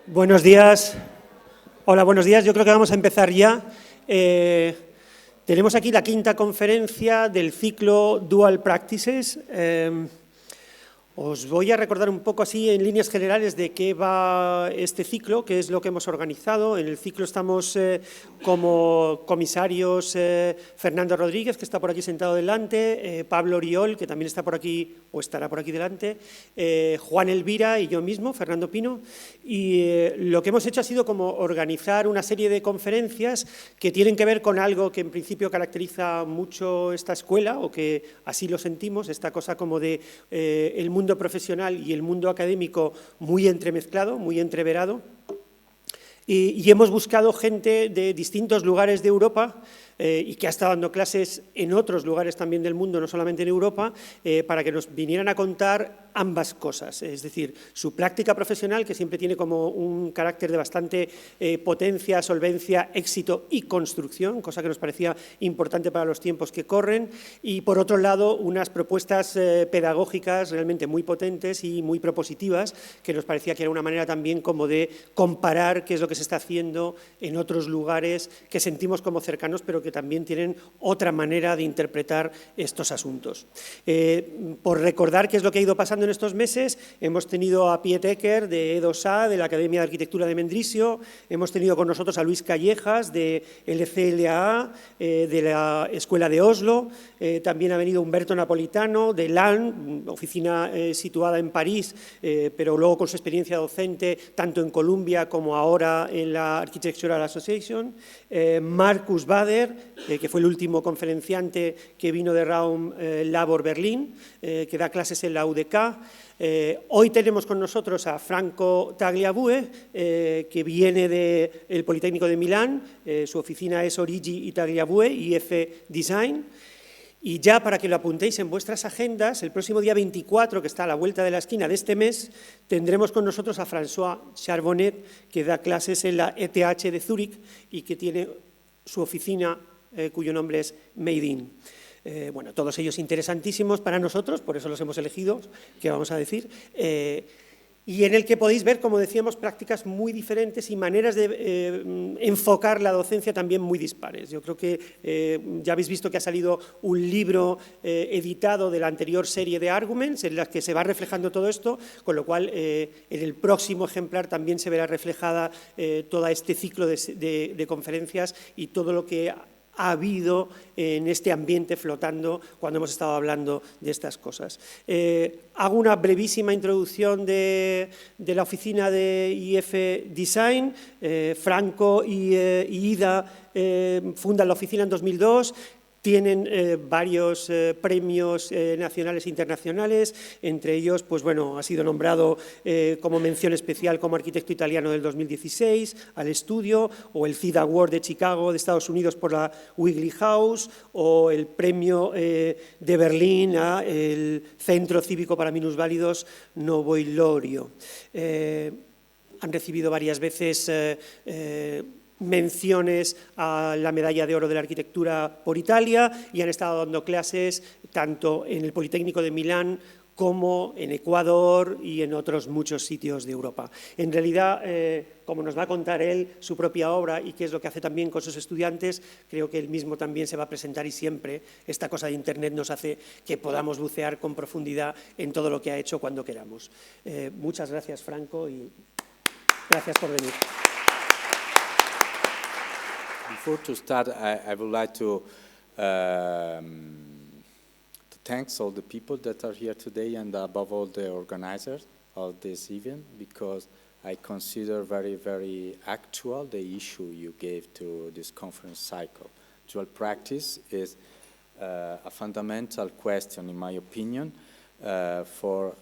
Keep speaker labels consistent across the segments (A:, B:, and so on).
A: Buenos días. Hola, buenos días. Yo creo que vamos a empezar ya. Tenemos aquí la quinta conferencia del ciclo Dual Practices. Os voy a recordar un poco así en líneas generales de qué va este ciclo, qué es lo que hemos organizado. En el ciclo estamos como comisarios Fernando Rodríguez, que está por aquí sentado delante, Pablo Oriol, que también está por aquí o estará por aquí delante, Juan, Elvira y yo mismo, Fernando, Pino. Y lo que hemos hecho ha sido como organizar una serie de conferencias que tienen que ver con algo que en principio caracteriza mucho esta escuela, o que así lo sentimos, esta cosa como de el mundo profesional y el mundo académico muy entremezclado, muy entreverado. Y hemos buscado gente de distintos lugares de Europa y que ha estado dando clases en otros lugares también del mundo, no solamente en Europa, para que nos vinieran a contar ambas cosas, es decir, su práctica profesional, que siempre tiene como un carácter de bastante potencia, solvencia, éxito y construcción, cosa que nos parecía importante para los tiempos que corren, y por otro lado, unas propuestas pedagógicas realmente muy potentes y muy propositivas, que nos parecía que era una manera también como de comparar qué es lo que se está haciendo en otros lugares que sentimos como cercanos, pero que también tienen otra manera de interpretar estos asuntos. Por recordar qué es lo que ha ido pasando en estos meses, hemos tenido a Piet Ecker de E2A, de la Academia de Arquitectura de Mendrisio, hemos tenido con nosotros a Luis Callejas de LCLA, de la Escuela de Oslo, también ha venido Humberto Napolitano de LAN, oficina situada en París, pero luego con su experiencia docente tanto en Columbia como ahora en la Architectural Association, Marcus Bader, que fue el último conferenciante que vino de Raum Labor Berlín, que da clases en la UDK. Hoy tenemos con nosotros a Origgi Tagliabue, que viene del Politecnico de Milán, su oficina es Origgi Tagliabue y Ifdesign. Y ya para que lo apuntéis en vuestras agendas, el próximo día 24, que está a la vuelta de la esquina de este mes, tendremos con nosotros a François Charbonnet, que da clases en la ETH de Zúrich y que tiene su oficina, cuyo nombre es Made in. Bueno, todos ellos interesantísimos para nosotros, por eso los hemos elegido, que vamos a decir, y en el que podéis ver, como decíamos, prácticas muy diferentes y maneras de enfocar la docencia también muy dispares. Yo creo que ya habéis visto que ha salido un libro editado de la anterior serie de Arguments, en las que se va reflejando todo esto, con lo cual en el próximo ejemplar también se verá reflejada todo este ciclo de conferencias y todo lo que ha habido en este ambiente flotando cuando hemos estado hablando de estas cosas. Hago una brevísima introducción de la oficina de Ifdesign. Franco y Ida fundan la oficina en 2002. Tienen varios premios nacionales e internacionales, entre ellos, pues bueno, ha sido nombrado como mención especial como arquitecto italiano del 2016 al estudio, o el CID Award de Chicago de Estados Unidos por la Wigley House, o el premio de Berlín al Centro Cívico para Minusválidos Novo Ilorio. Han recibido varias veces menciones a la medalla de oro de la arquitectura por Italia y han estado dando clases tanto en el Politecnico de Milán como en Ecuador y en otros muchos sitios de Europa. En realidad, como nos va a contar él su propia obra y qué es lo que hace también con sus estudiantes, creo que él mismo también se va a presentar y siempre esta cosa de Internet nos hace que podamos bucear con profundidad en todo lo que ha hecho cuando queramos. Muchas gracias, Franco, y gracias por venir.
B: Before to start, I would like to thank all the people that are here today and above all the organizers of this event, because I consider very, very actual the issue you gave to this conference cycle. Dual practice is a fundamental question, in my opinion, for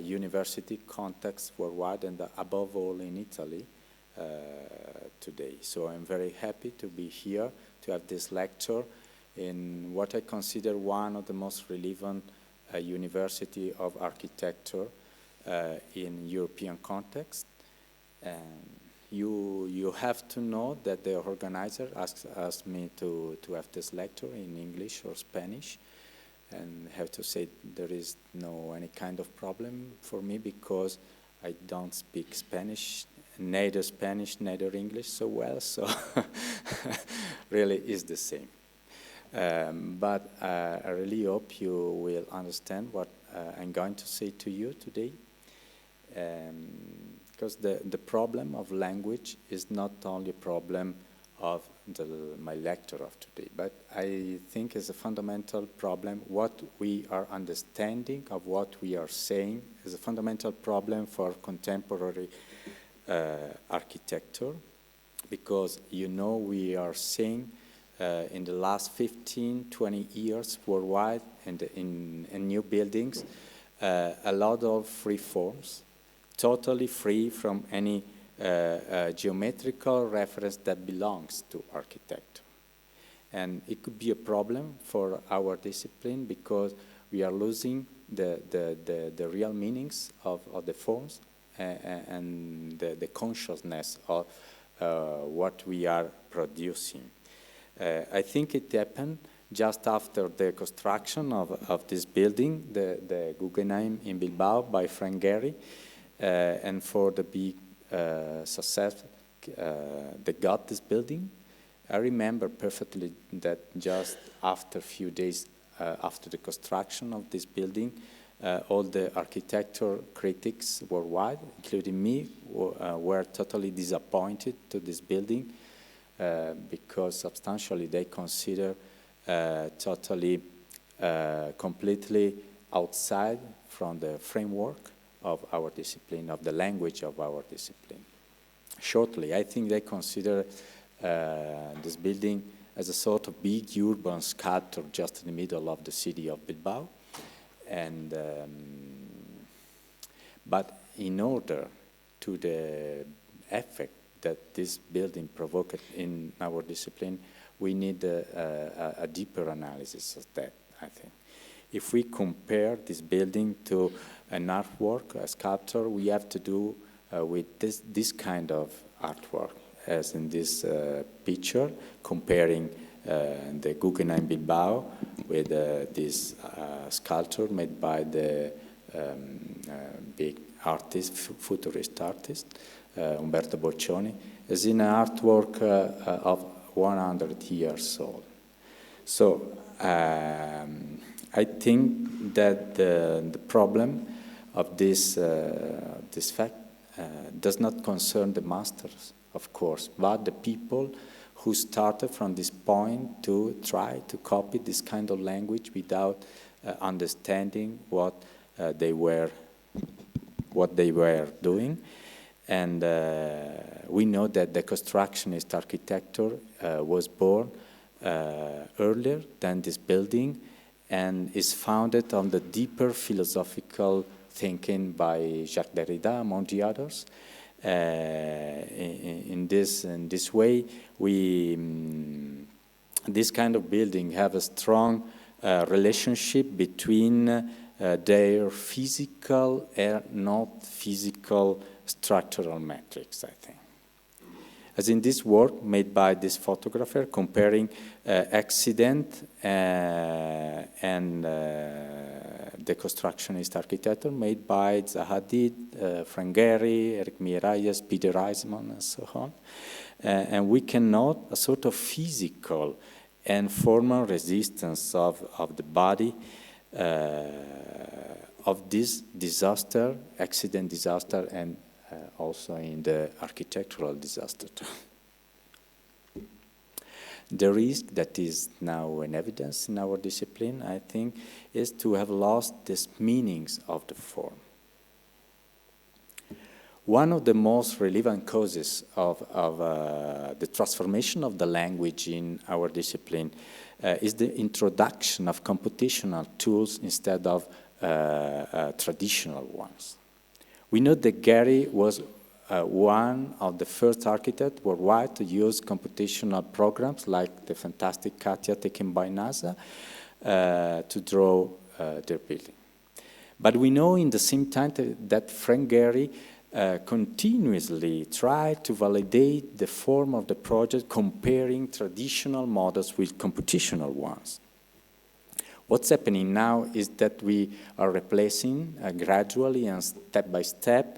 B: university context worldwide and above all in Italy. Today. So I'm very happy to be here, to have this lecture in what I consider one of the most relevant university of architecture in European context. And you have to know that the organizer asked me to have this lecture in English or Spanish, and I have to say there is no any kind of problem for me because I don't speak Spanish neither Spanish, neither English so well, so really is the same. But I really hope you will understand what I'm going to say to you today, because the problem of language is not only a problem of my lecture of today, but I think is a fundamental problem. What we are understanding of what we are saying is a fundamental problem for contemporary architecture, because you know we are seeing in the last 15, 20 years worldwide and in new buildings a lot of free forms, totally free from any geometrical reference that belongs to architecture. And it could be a problem for our discipline because we are losing the real meanings of the forms and the consciousness of what we are producing. I think it happened just after the construction of this building, the Guggenheim in Bilbao by Frank Gehry, and for the big success they got this building. I remember perfectly that just after a few days after the construction of this building, all the architecture critics worldwide, including me, were totally disappointed to this building because substantially they consider totally, completely outside from the framework of our discipline, of the language of our discipline. Shortly, I think they consider this building as a sort of big urban sculpture just in the middle of the city of Bilbao. And but in order to the effect that this building provoked in our discipline, we need a deeper analysis of that, I think. If we compare this building to an artwork, a sculpture, we have to do with this kind of artwork, as in this picture, comparing the Guggenheim Bilbao with this sculpture made by the big artist, futurist artist, Umberto Boccioni, as in an artwork of 100 years old. So I think that the problem of this fact does not concern the masters, of course, but the people who started from this point to try to copy this kind of language without understanding what they were doing. And we know that the constructionist architecture was born earlier than this building and is founded on the deeper philosophical thinking by Jacques Derrida, among the others. In this way, this kind of building have a strong relationship between their physical and not physical structural metrics, I think. As in this work made by this photographer comparing accident and the constructionist architecture made by Zaha Hadid, Frank Gehry, Eric Miralles, Peter Eisman, and so on. And we can note a sort of physical and formal resistance of the body of this disaster, accident disaster, and also in the architectural disaster. The risk that is now in evidence in our discipline, I think, is to have lost these meanings of the form. One of the most relevant causes of the transformation of the language in our discipline is the introduction of computational tools instead of traditional ones. We know that Gehry was one of the first architects worldwide to use computational programs like the fantastic CATIA taken by NASA to draw their building. But we know in the same time that Frank Gehry continuously tried to validate the form of the project comparing traditional models with computational ones. What's happening now is that we are replacing gradually and step by step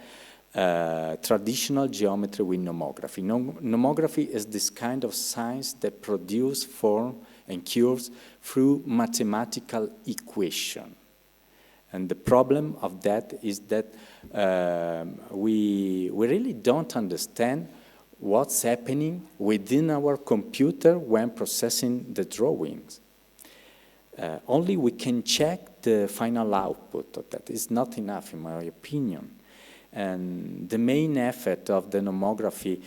B: traditional geometry with nomography. Nomography is this kind of science that produces form and curves through mathematical equation. And the problem of that is that we really don't understand what's happening within our computer when processing the drawings. Only we can check the final output of that. It's not enough, in my opinion. And the main effort of the nomography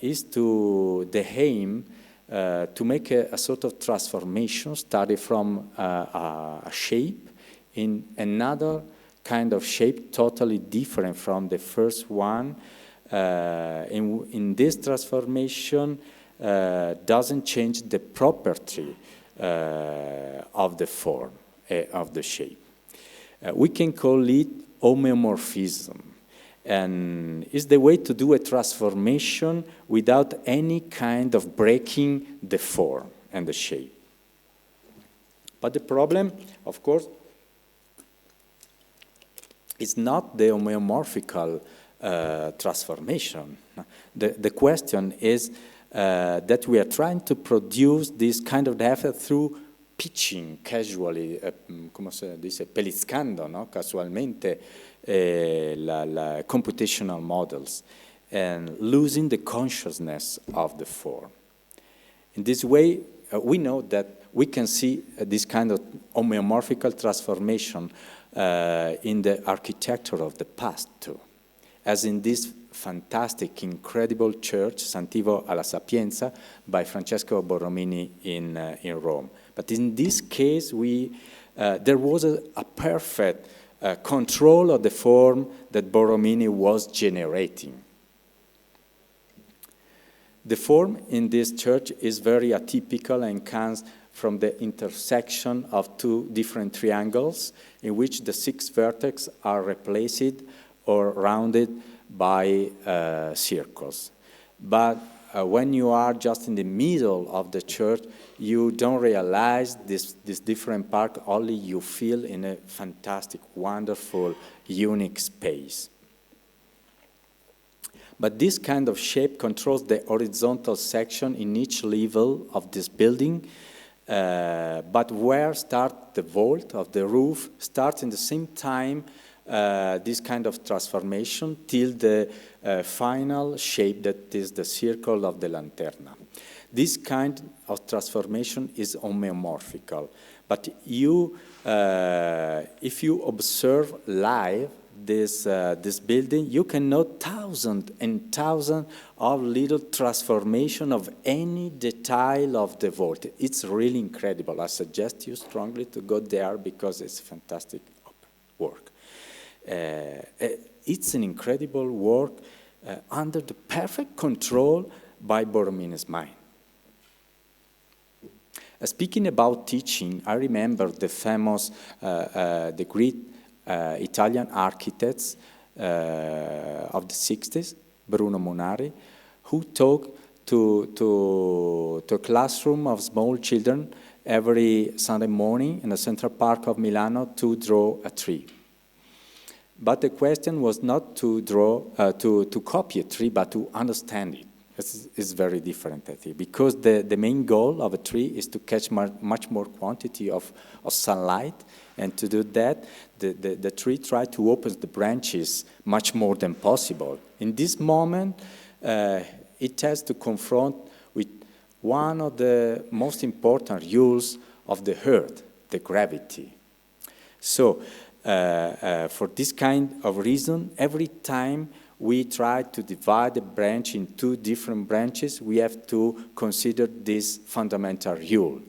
B: is the aim to make a sort of transformation, starting from a shape in another kind of shape, totally different from the first one. In this transformation, doesn't change the property of the form, of the shape. We can call it homeomorphism, and it's the way to do a transformation without any kind of breaking the form and the shape. But the problem, of course, is not the homeomorphical transformation. The question is that we are trying to produce this kind of effort through pitching casually, come si dice, pellizcando, no? Casualmente la computational models and losing the consciousness of the form. In this way, we know that we can see this kind of homeomorphical transformation in the architecture of the past too, as in this fantastic, incredible church, Sant'Ivo alla Sapienza, by Francesco Borromini in Rome. But in this case, there was a perfect control of the form that Borromini was generating. The form in this church is very atypical and comes from the intersection of two different triangles in which the 6 vertices are replaced or rounded by circles. But when you are just in the middle of the church, you don't realize this different part, only you feel in a fantastic, wonderful, unique space. But this kind of shape controls the horizontal section in each level of this building, but where starts the vault of the roof starts in the same time this kind of transformation till the final shape that is the circle of the lanterna. This kind of transformation is homeomorphical, but if you observe live this building, you can note thousands and thousands of little transformation of any detail of the vault. It's really incredible. I suggest you strongly to go there because it's fantastic work. It's an incredible work under the perfect control by Borromini's mind. Speaking about teaching, I remember the famous, the great Italian architects of the 60s, Bruno Munari, who talked to a classroom of small children every Sunday morning in the Central Park of Milano to draw a tree. But the question was not to draw, to copy a tree, but to understand it. It's very different, I think, because the main goal of a tree is to catch much more quantity of sunlight, and to do that, the tree tries to open the branches much more than possible. In this moment, it has to confront with one of the most important rules of the earth, the gravity. So, for this kind of reason, every time we try to divide the branch in 2 different branches, we have to consider this fundamental rule.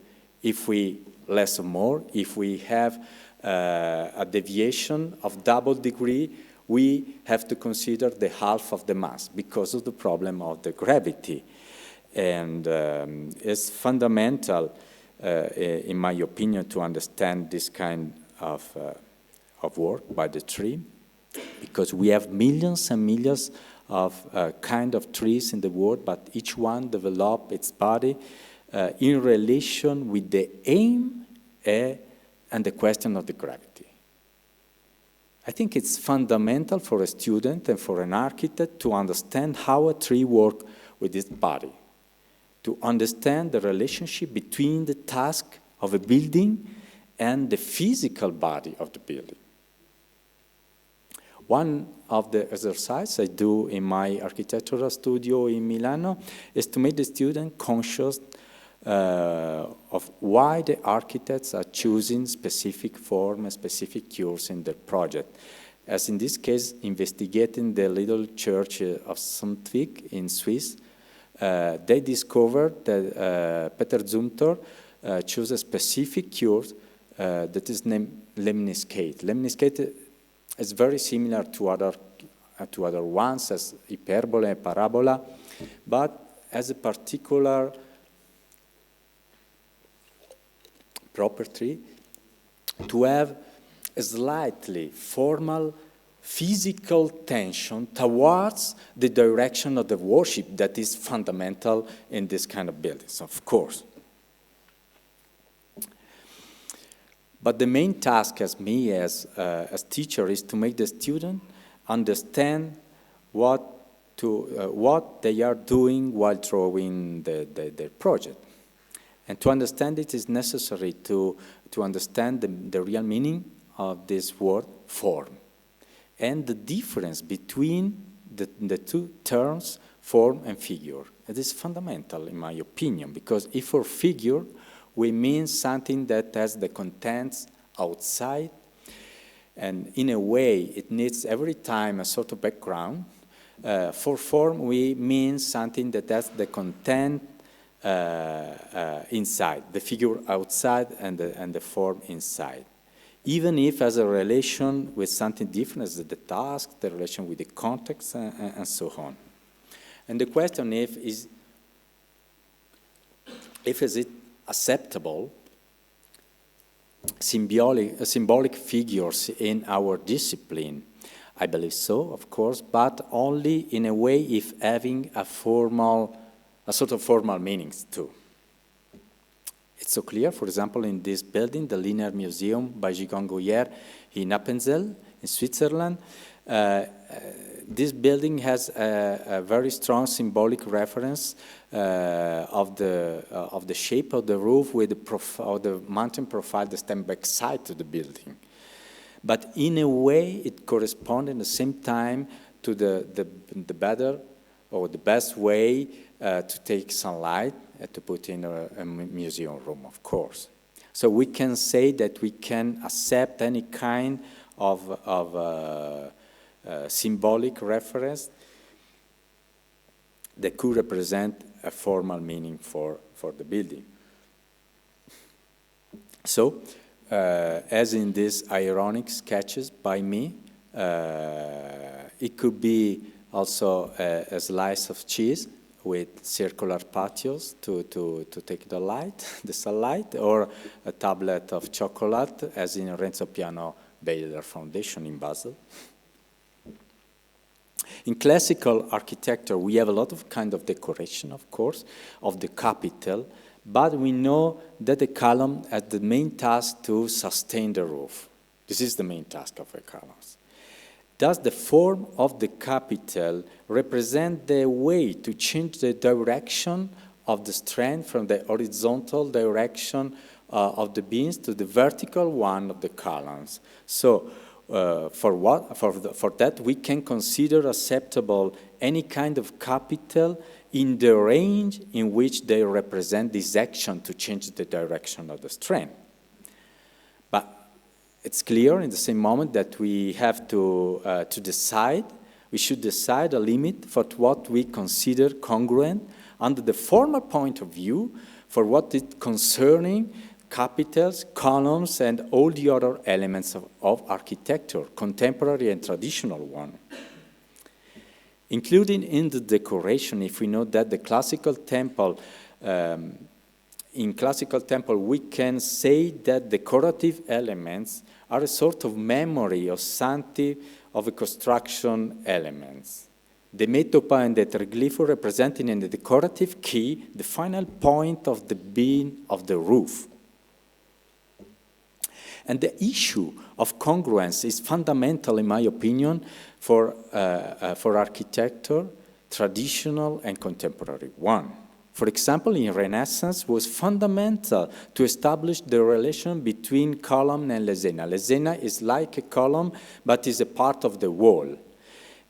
B: If we less or more, if we have a deviation of double degree, we have to consider the half of the mass because of the problem of the gravity. And it's fundamental, in my opinion, to understand this kind of work by the tree, because we have millions and millions of kind of trees in the world, but each one develops its body in relation with the aim and the question of the gravity. I think it's fundamental for a student and for an architect to understand how a tree works with its body, to understand the relationship between the task of a building and the physical body of the building. One of the exercises I do in my architectural studio in Milano is to make the student conscious of why the architects are choosing specific form and specific cures in their project. As in this case, investigating the little church of Sundtvik in Swiss, they discovered that Peter Zumthor chose a specific cure that is named lemniscate. Lemniscate is very similar to other ones, as hyperbola and parabola, but has a particular property to have a slightly formal physical tension towards the direction of the worship that is fundamental in this kind of buildings, of course. But the main task as me, as teacher, is to make the student understand what they are doing while drawing their project. And to understand it is necessary to understand the real meaning of this word form and the difference between the two terms, form and figure. It is fundamental, in my opinion, because if for figure, we mean something that has the contents outside, and in a way, it needs every time a sort of background. For form, we mean something that has the content inside, the figure outside and the form inside. Even if as a relation with something different as the task, the relation with the context, and so on. And the question is it acceptable symbolic figures in our discipline? I believe so, of course, but only in a way if having a sort of formal meanings too. It's so clear, for example, in this building, the Linear Museum by Gigon Goyer in Appenzell, in Switzerland. This building has a very strong symbolic reference of the shape of the roof with the mountain profile that stands back side to the building. But in a way, it corresponds at the same time to the better or the best way to take sunlight to put in a museum room, of course. So we can say that we can accept any kind of symbolic reference that could represent a formal meaning for the building. So, as in these ironic sketches by me, it could be also a slice of cheese with circular patios to take the sunlight, or a tablet of chocolate, as in Renzo Piano Baylor Foundation in Basel. In classical architecture, we have a lot of kind of decoration, of course, of the capital, but we know that the column has the main task to sustain the roof. This is the main task of the columns. Does the form of the capital represent the way to change the direction of the strand from the horizontal direction of the beams to the vertical one of the columns? So for that, we can consider acceptable any kind of capital in the range in which they represent this action to change the direction of the strand. But it's clear in the same moment that we have to decide, we should decide a limit for what we consider congruent under the formal point of view for what is concerning capitals, columns, and all the other elements of architecture, contemporary and traditional one. Including in the decoration, if we know that the classical temple, in classical temple, we can say that decorative elements are a sort of memory of something of a construction elements. The metopa and the triglypho representing in the decorative key the final point of the beam of the roof. And the issue of congruence is fundamental, in my opinion, for architecture, traditional and contemporary one. For example, in Renaissance, was fundamental to establish the relation between column and lesena. Lesena is like a column, but is a part of the wall.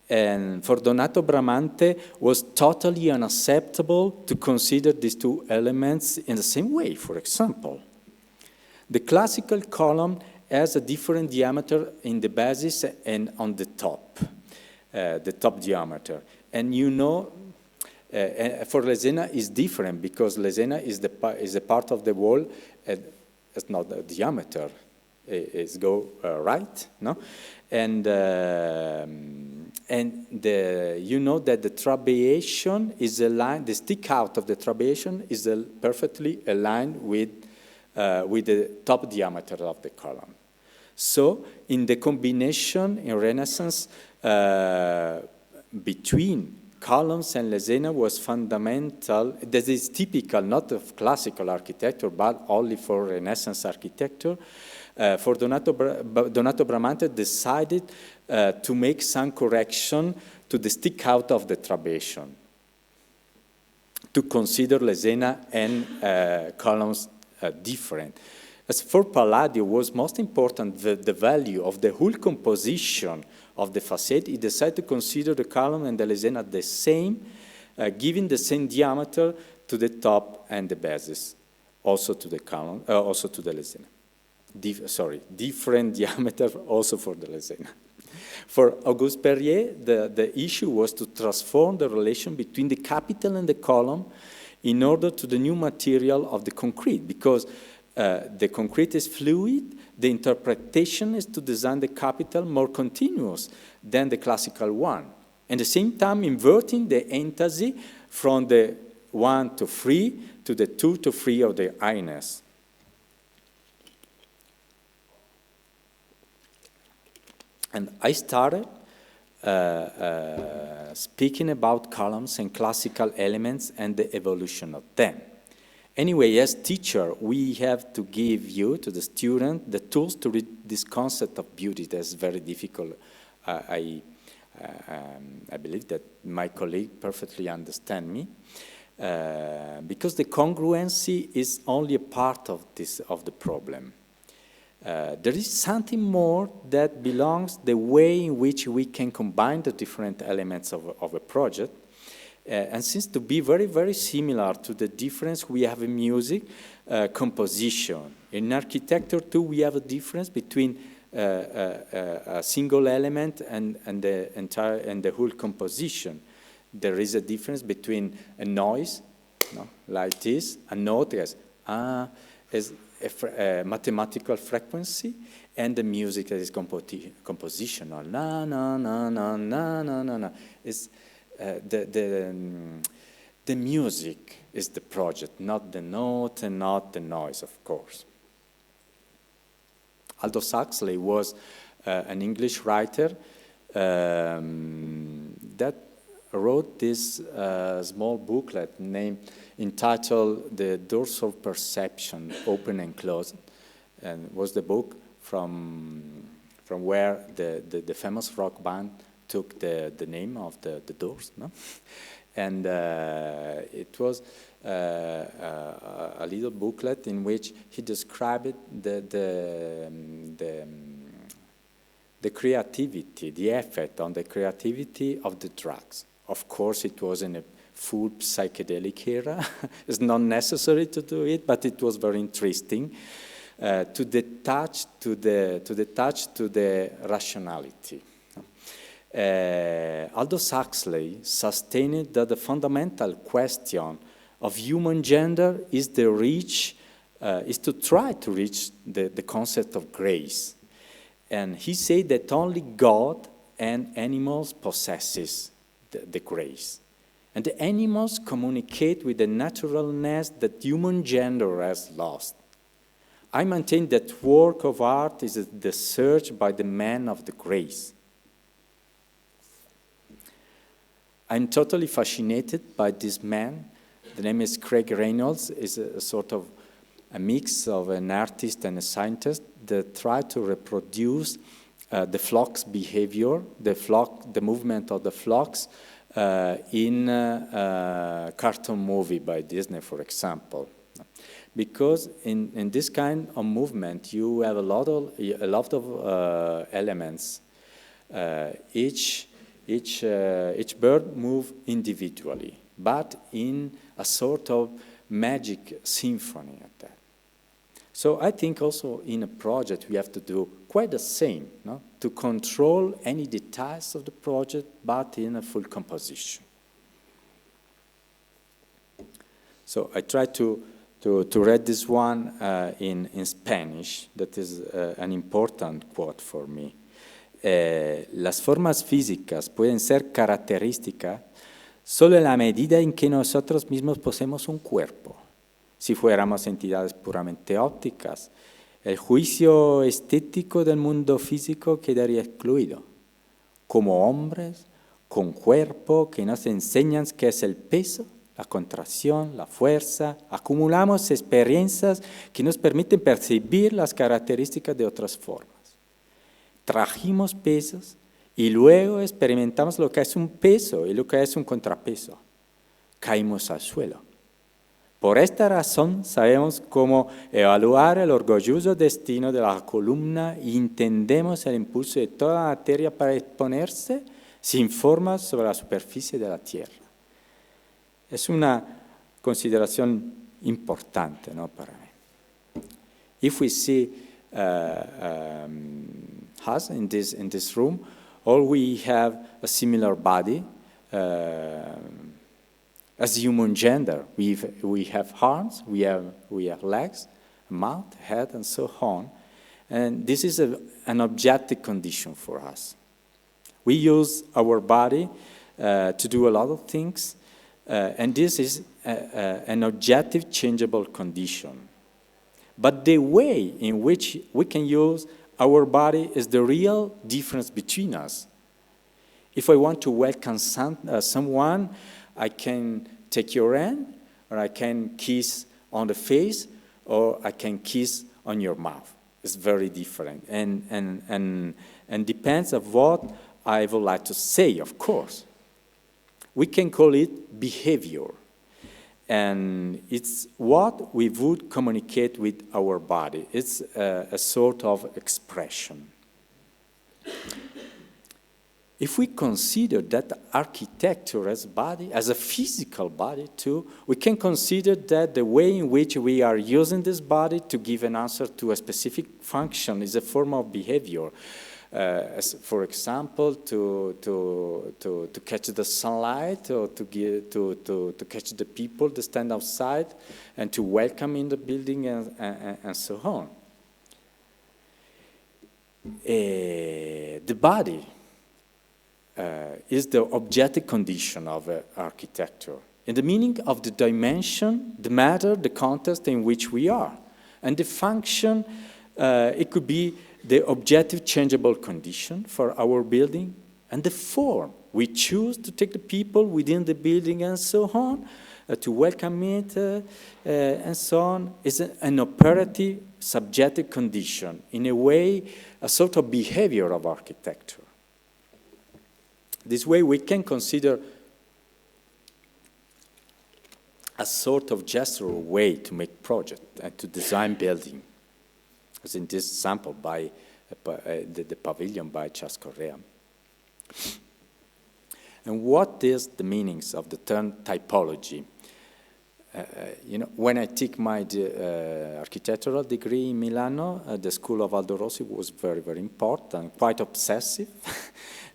B: And for Donato Bramante, was totally unacceptable to consider these two elements in the same way, for example. The classical column has a different diameter in the basis and on the top diameter. And you know, for lesena is different because lesena is a part of the wall, and it's not the diameter. It's right, no? And you know that the trabeation is aligned. The stick out of the trabeation is perfectly aligned with the top diameter of the column. So in the combination in Renaissance between columns and lesena was fundamental. That is typical, not of classical architecture, but only for Renaissance architecture. For Donato Bramante decided to make some correction to the stick out of the trabation, to consider lesena and columns different. As for Palladio, was most important the value of the whole composition of the facade. He decided to consider the column and the lesena the same, giving the same diameter to the top and the bases, also to the column, also to the lesena. Different diameter also for the lesena. For Auguste Perrier, the issue was to transform the relation between the capital and the column in order to the new material of the concrete, because the concrete is fluid. The interpretation is to design the capital more continuous than the classical one. At the same time, inverting the entity from the 1 to 3 to the 2 to 3 of the highness. And I started speaking about columns and classical elements and the evolution of them. Anyway, as teacher, we have to give you, to the student, the tools to read this concept of beauty. That's very difficult. I believe that my colleague perfectly understand me, because the congruency is only a part of the problem. There is something more that belongs the way in which we can combine the different elements of a project. And seems to be very, very similar to the difference we have in music, composition. In architecture, too, we have a difference between a single element and the whole composition. There is a difference between a noise, no, like this, a note as a mathematical frequency, and the music that is compositional. Na na na na na na na na. It's the music is the project, not the note and not the noise, of course. Aldous Huxley was an English writer that wrote this small booklet entitled "The Doors of Perception, Open and Closed," and was the book from where the famous rock band took the name of the Doors, no? And it was a little booklet in which he described the creativity, the effect on the creativity of the drugs. Of course, it was in a full psychedelic era. It's not necessary to do it, but it was very interesting to detach to the rationality. Aldous Huxley sustained that the fundamental question of human gender is to try to reach the concept of grace. And he said that only God and animals possesses the grace. And the animals communicate with the naturalness that human gender has lost. I maintain that work of art is the search by the man of the grace. I'm totally fascinated by this man. The name is Craig Reynolds. Is a sort of a mix of an artist and a scientist. that try to reproduce the flocks behavior, the movement of the flocks in a cartoon movie by Disney, for example. Because in this kind of movement, you have a lot of elements. Each bird moves individually, but in a sort of magic symphony at that. So I think also in a project we have to do quite the same, no? To control any details of the project, but in a full composition. So I try to read this one in Spanish. That is an important quote for me. Las formas físicas pueden ser características solo en la medida en que nosotros mismos poseemos un cuerpo. Si fuéramos entidades puramente ópticas, el juicio estético del mundo físico quedaría excluido. Como hombres, con cuerpo que nos enseñan qué es el peso, la contracción, la fuerza, acumulamos experiencias que nos permiten percibir las características de otras formas. Trajimos pesos y luego experimentamos lo que es un peso y lo que es un contrapeso. Caímos al suelo. Por esta razón sabemos cómo evaluar el orgulloso destino de la columna y entendemos el impulso de toda la materia para exponerse sin formas sobre la superficie de la Tierra. Es una consideración importante, ¿no? Para mí. If we see us in this room, all we have a similar body. As human gender, we have arms, we have legs, a mouth, head, and so on. And this is an objective condition for us. We use our body to do a lot of things, and this is an objective changeable condition. But the way in which we can use our body is the real difference between us. If I want to welcome someone, I can take your hand, or I can kiss on the face, or I can kiss on your mouth. It's very different, and depends on what I would like to say, of course. We can call it behavior, and it's what we would communicate with our body. It's a sort of expression. If we consider that architecture as body, as a physical body too, we can consider that the way in which we are using this body to give an answer to a specific function is a form of behavior. As for example, to catch the sunlight, or to catch the people that stand outside, and to welcome in the building, and so on. The body is the objective condition of architecture, in the meaning of the dimension, the matter, the context in which we are. And the function, it could be the objective changeable condition for our building, and the form. We choose to take the people within the building and so on, to welcome it, and so on, is an operative subjective condition, in a way, a sort of behavior of architecture. This way we can consider a sort of gestural way to make project and to design building, as in this sample by the pavilion by Charles Correa. And what is the meanings of the term typology? When I took my architectural degree in Milano, the school of Aldo Rossi was very, very important, quite obsessive.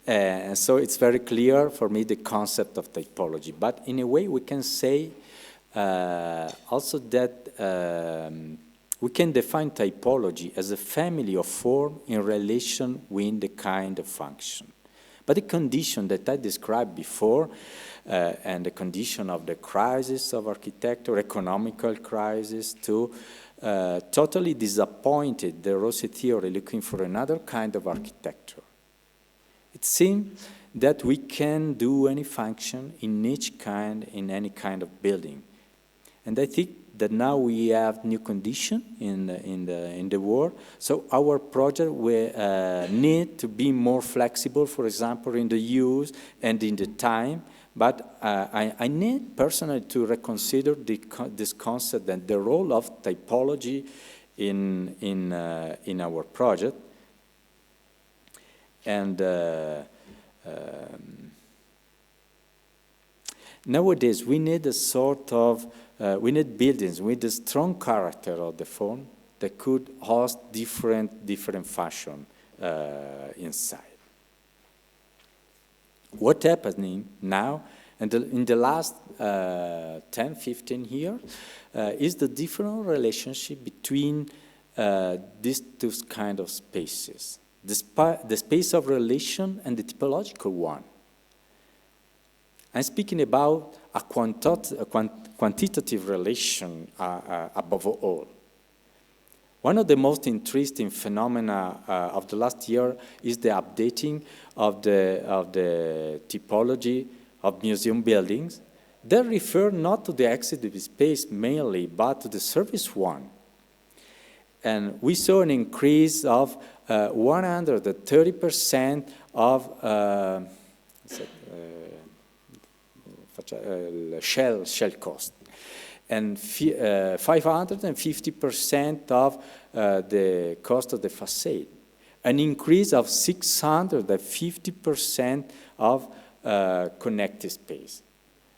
B: And so it's very clear for me the concept of typology. But in a way we can say also that we can define typology as a family of form in relation with the kind of function. But the condition that I described before, and the condition of the crisis of architecture, economical crisis, totally disappointed the Rossi theory looking for another kind of architecture. It seems that we can do any function in any kind of building. And I think that now we have new condition in the world. So our project will need to be more flexible, for example, in the use and in the time. But I need personally to reconsider this concept and the role of typology in our project. And nowadays we need a sort of, we need buildings with a strong character of the form that could host different fashion inside. What happening now, and in the last 10, 15 years, is the different relationship between these two kind of spaces. The space of relation and the typological one. I'm speaking about a quantitative relation above all. One of the most interesting phenomena of the last year is the updating of the typology of museum buildings. They refer not to the exhibition space mainly, but to the service one. And we saw an increase of 130% of shell cost, and 550% of the cost of the facade, an increase of 650% of connected space.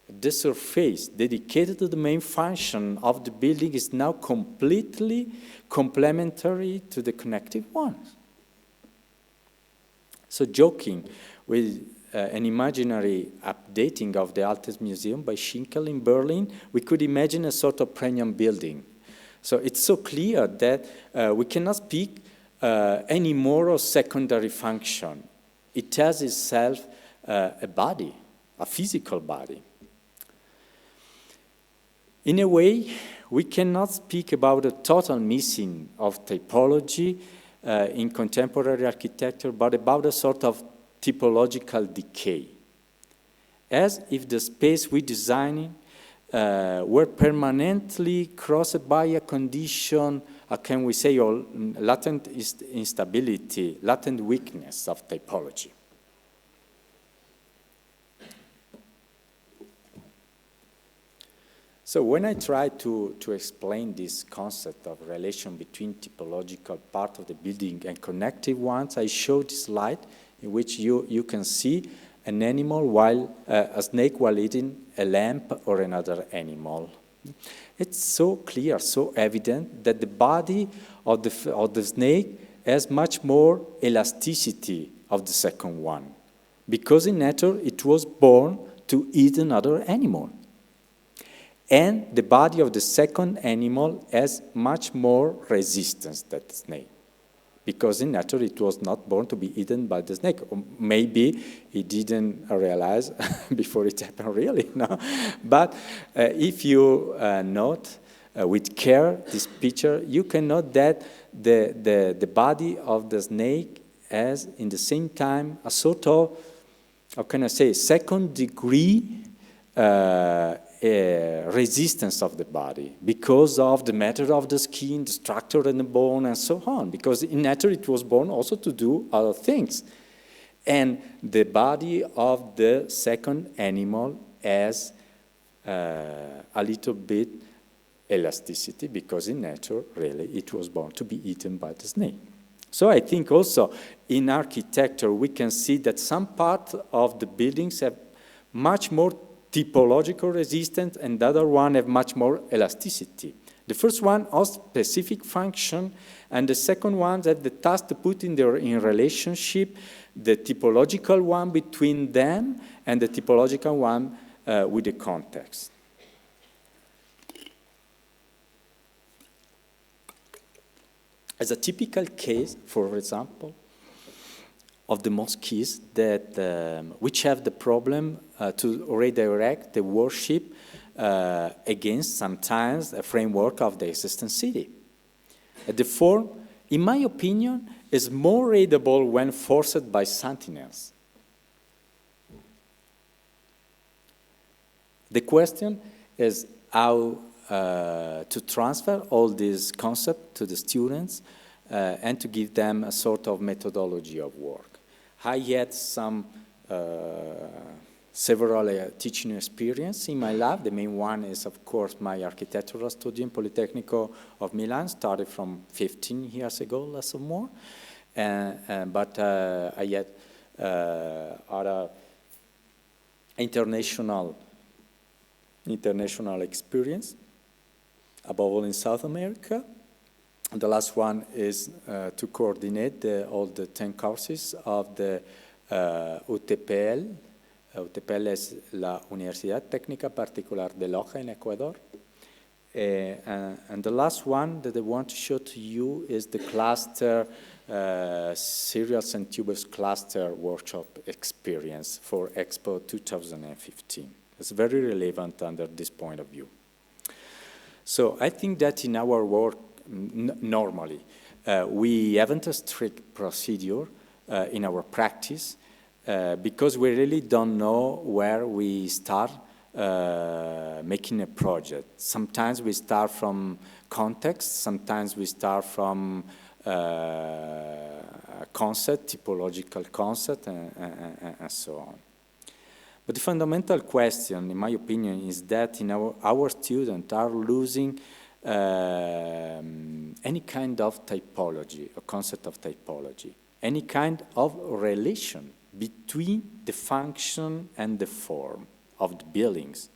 B: The surface dedicated to the main function of the building is now completely complementary to the connected ones. So joking with an imaginary updating of the Altes Museum by Schinkel in Berlin, we could imagine a sort of premium building. So it's so clear that we cannot speak anymore of secondary function. It has itself a body, a physical body. In a way, we cannot speak about a total missing of typology in contemporary architecture, but about a sort of typological decay, as if the space we designing were permanently crossed by a condition, can we say, or latent instability, latent weakness of typology. So when I try to explain this concept of relation between typological part of the building and connective ones, I show this slide in which you can see an animal while a snake while eating a lamb or another animal. It's so clear, so evident that the body of the snake has much more elasticity of the second one, because in nature it was born to eat another animal. And the body of the second animal has much more resistance than the snake, because in nature it was not born to be eaten by the snake. Or maybe he didn't realize before it happened, really, no. But if you note with care this picture, you can note that the body of the snake has, in the same time, a sort of, how can I say, second degree resistance of the body because of the matter of the skin, the structure and the bone and so on, because in nature it was born also to do other things. And the body of the second animal has a little bit elasticity, because in nature really it was born to be eaten by the snake. So I think also in architecture we can see that some part of the buildings have much more typological resistance, and the other one have much more elasticity. The first one has specific function, and the second one have the task to put in relationship the typological one between them and the typological one with the context. As a typical case, for example, of the mosques that which have the problem to redirect the worship against sometimes a framework of the existing city. The form, in my opinion, is more readable when forced by something else. The question is how to transfer all these concepts to the students and to give them a sort of methodology of work. I had several teaching experience in my lab. The main one is, of course, my architectural study in Politecnico of Milan, started from 15 years ago, less or more. But I had other international experience, above all in South America. And the last one is to coordinate all the 10 courses of the UTPL. UTPL es la Universidad Técnica Particular de Loja in Ecuador. And the last one that I want to show to you is the cluster, Serials and Tubers Cluster Workshop Experience for Expo 2015. It's very relevant under this point of view. So I think that in our work, normally, we haven't a strict procedure in our practice because we really don't know where we start making a project. Sometimes we start from context, sometimes we start from concept, typological concept, and so on. But the fundamental question, in my opinion, is that our students are losing any kind of typology, a concept of typology, any kind of relation between the function and the form of the buildings.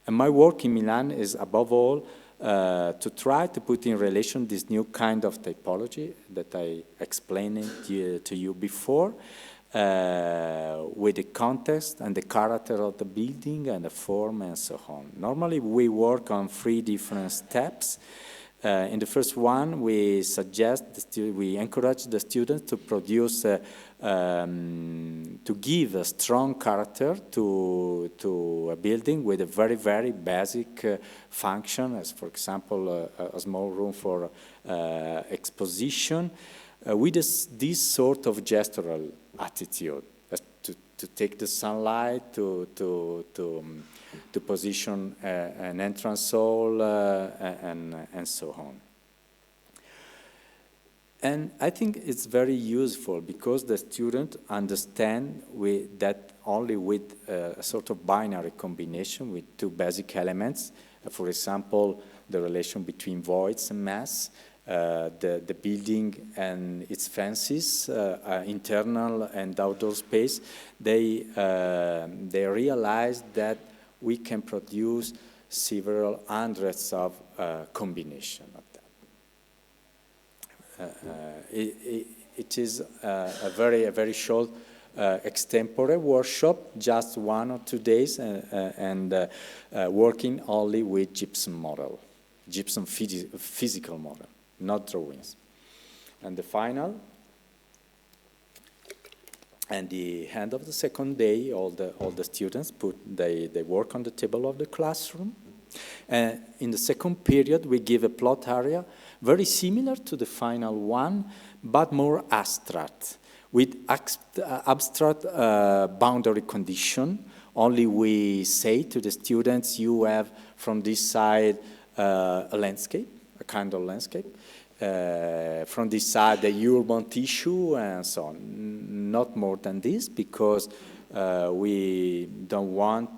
B: And my work in Milan is, above all, to try to put in relation this new kind of typology that I explained to you before, with the context and the character of the building and the form and so on. Normally we work on 3 different steps. In the first one, we encourage the students to produce, to give a strong character to a building with a very, very basic function, as for example, a small room for exposition, with this sort of gestural attitude, to take the sunlight, to position an entrance hall, and so on. And I think it's very useful because the student understand that only with a sort of binary combination with 2 basic elements, for example, the relation between voids and mass, the building and its fences, internal and outdoor space, they realize that we can produce several hundreds of combinations of that. It is a very short extempore workshop, just 1 or 2 days, and working only with gypsum model, gypsum physical model, not drawings. And the final, and the end of the second day, all the students they work on the table of the classroom. In the second period, we give a plot area very similar to the final one, but more abstract, with abstract boundary condition. Only we say to the students, you have from this side a landscape, a kind of landscape. From this side, the urban tissue, and so on. Not more than this, because we don't want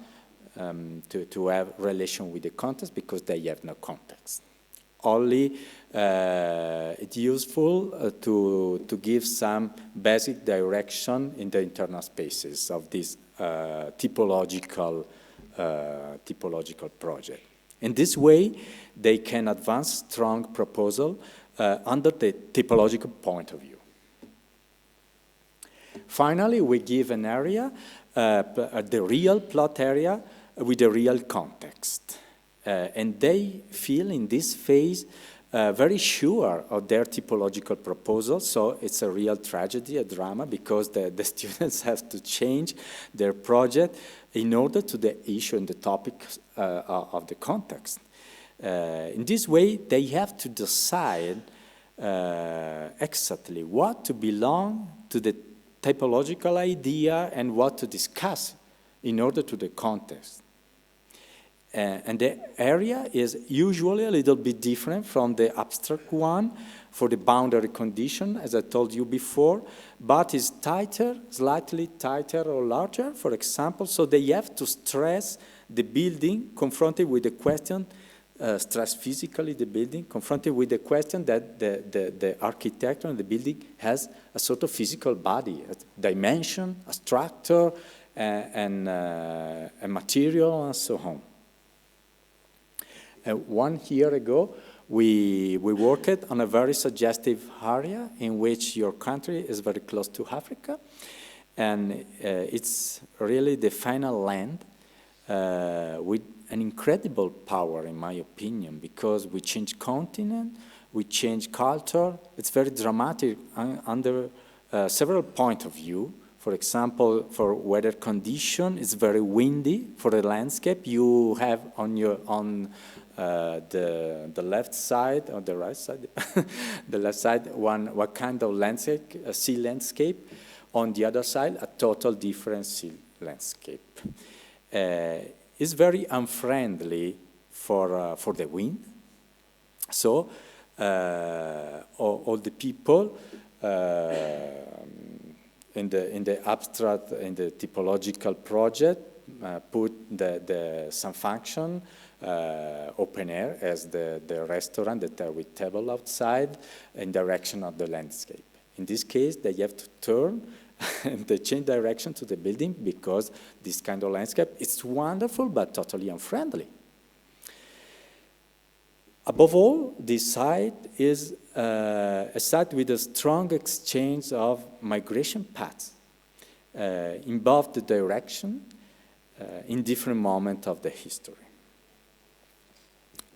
B: to have relation with the context, because they have no context. Only it's useful to give some basic direction in the internal spaces of this typological project. In this way, they can advance strong proposal under the typological point of view. Finally, we give an area, the real plot area, with a real context. And they feel in this phase very sure of their typological proposal, so it's a real tragedy, a drama, because the students have to change their project in order to the issue and the topic of the context. In this way, they have to decide exactly what to belong to the typological idea and what to discuss in order to the context. And the area is usually a little bit different from the abstract one for the boundary condition, as I told you before, but is tighter, slightly tighter or larger, for example, so they have to stress the building confronted with the question, stress physically the building, confronted with the question that the architecture and the building has a sort of physical body, a dimension, a structure, and a material, and so on. 1 year ago, we worked on a very suggestive area in which your country is very close to Africa, and it's really the final land with an incredible power, in my opinion, because we change continent, we change culture. It's very dramatic under several points of view. For example, for weather condition, it's very windy. For the landscape, you have on the left side or the right side, the left side, what kind of landscape, a sea landscape. On the other side, a total different sea landscape. It's very unfriendly for the wind. So all the people in the abstract, in the typological project, put some function, open air as the restaurant that are with table outside in direction of the landscape. In this case, they have to turn and they change direction to the building because this kind of landscape, it's wonderful but totally unfriendly. Above all, this site is a site with a strong exchange of migration paths in both the direction in different moments of the history.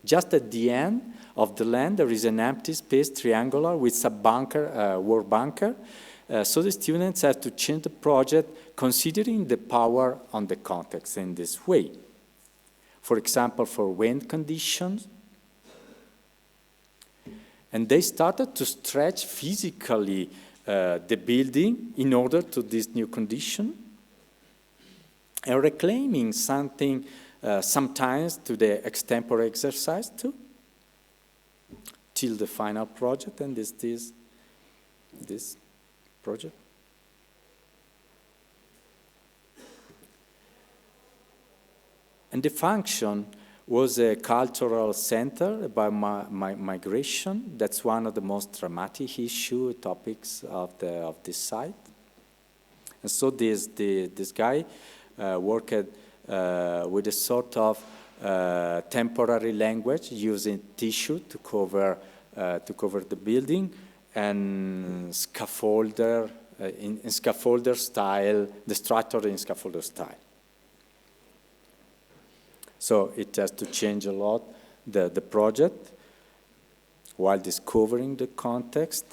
B: Just at the end of the land, there is an empty space, triangular, with a bunker, war bunker. So the students have to change the project considering the power on the context in this way. For example, for wind conditions. And they started to stretch physically the building in order to this new condition, and reclaiming something sometimes to the extempore exercise too, till the final project, and this project. And the function was a cultural center about migration. That's one of the most dramatic topics of this site. And so this guy worked with a sort of temporary language using tissue to cover the building, and scaffolder in scaffolder style, the structure in scaffolder style. So it has to change a lot the project while discovering the context.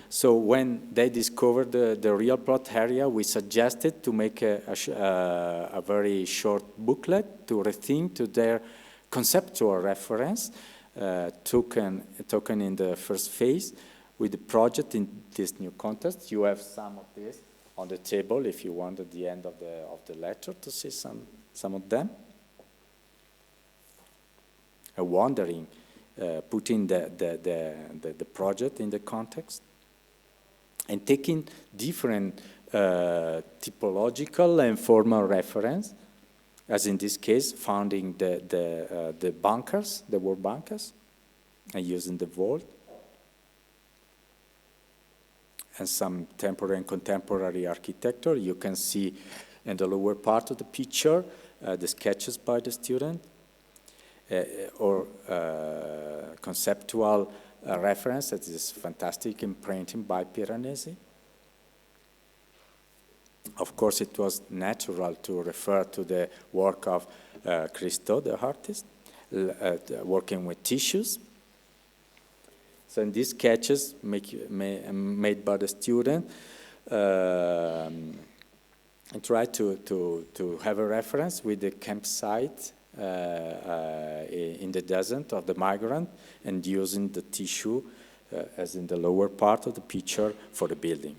B: So when they discovered the real plot area, we suggested to make a very short booklet to rethink to their conceptual reference, taken in the first phase with the project in this new context. You have some of this on the table if you want at the end of the lecture to see some of them. Wondering, putting the project in the context, and taking different typological and formal reference, as in this case, founding the bunkers, the war bunkers, and using the vault, and some temporary and contemporary architecture. You can see in the lower part of the picture the sketches by the student. Or conceptual reference that is fantastic imprinting by Piranesi. Of course, it was natural to refer to the work of Christo, the artist, working with tissues. So in these sketches made by the student, I try to have a reference with the campsite in the desert of the migrant, and using the tissue as in the lower part of the picture for the building.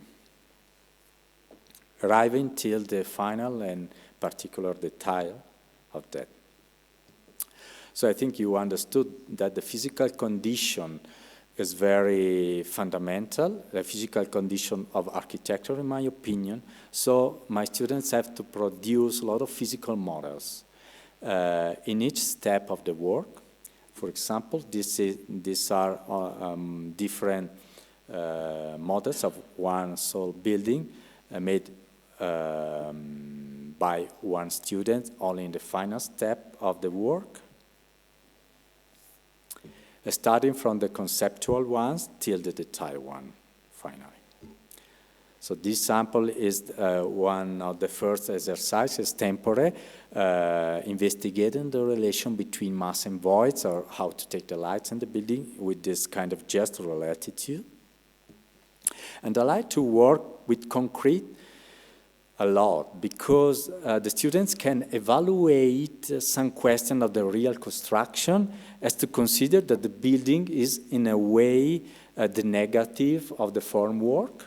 B: Arriving till the final and particular detail of that. So I think you understood that the physical condition is very fundamental, the physical condition of architecture, in my opinion. So my students have to produce a lot of physical models in each step of the work. For example, these are different models of one sole building made by one student only in the final step of the work, starting from the conceptual ones till the detailed one, finally. So this sample is one of the first exercises, tempore, investigating the relation between mass and voids, or how to take the lights in the building with this kind of gestural attitude. And I like to work with concrete a lot, because the students can evaluate some question of the real construction as to consider that the building is in a way the negative of the formwork.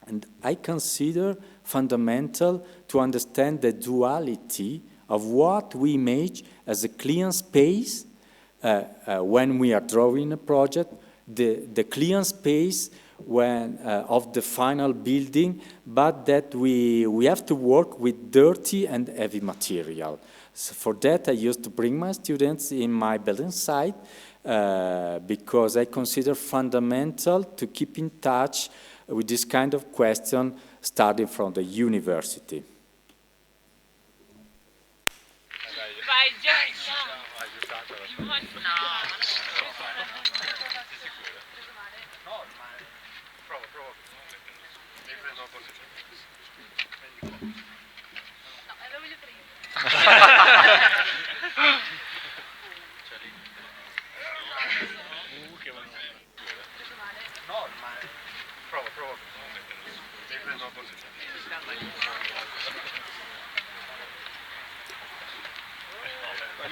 B: And I consider fundamental to understand the duality of what we image as a clean space when we are drawing a project, the clean space when of the final building, but that we have to work with dirty and heavy material. So for that, I used to bring my students in my building site because I consider fundamental to keep in touch with this kind of question starting from the university.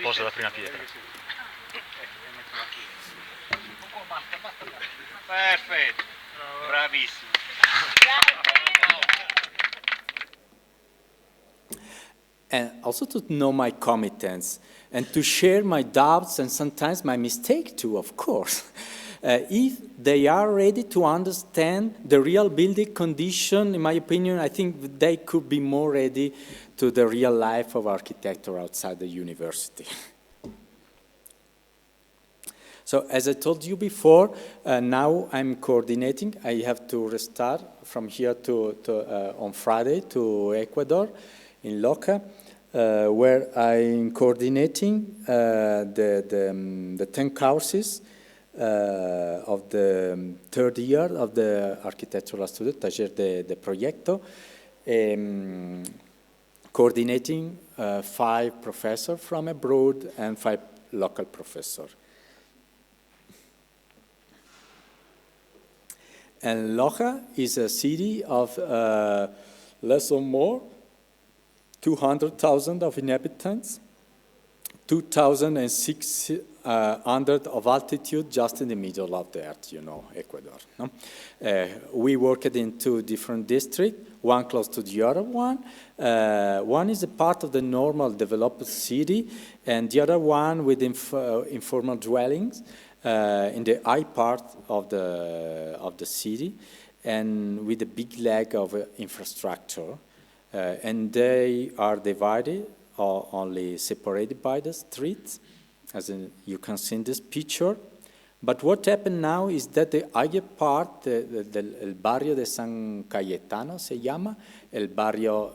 C: Poso la prima pietra.
D: Perfetto, bravissimo.
B: And also to know my competence and to share my doubts and sometimes my mistake too, of course. If they are ready to understand the real building condition, in my opinion, I think they could be more ready to the real life of architecture outside the university. So as I told you before, now I'm coordinating. I have to restart from here on Friday to Ecuador in Loca, where I'm coordinating the 10 courses of the third year of the architectural student, taller de proyecto, coordinating 5 professors from abroad and 5 local professors. And Loja is a city of less or more 200,000 of inhabitants, 2,600 of altitude, just in the middle of the earth, you know, Ecuador. No? We worked in 2 different districts, one close to the other one. One is a part of the normal developed city, and the other one with informal dwellings in the high part of the city, and with a big lag of infrastructure. And they are divided or only separated by the streets, as you can see in this picture. But what happened now is that the higher part, el barrio de San Cayetano se llama, el barrio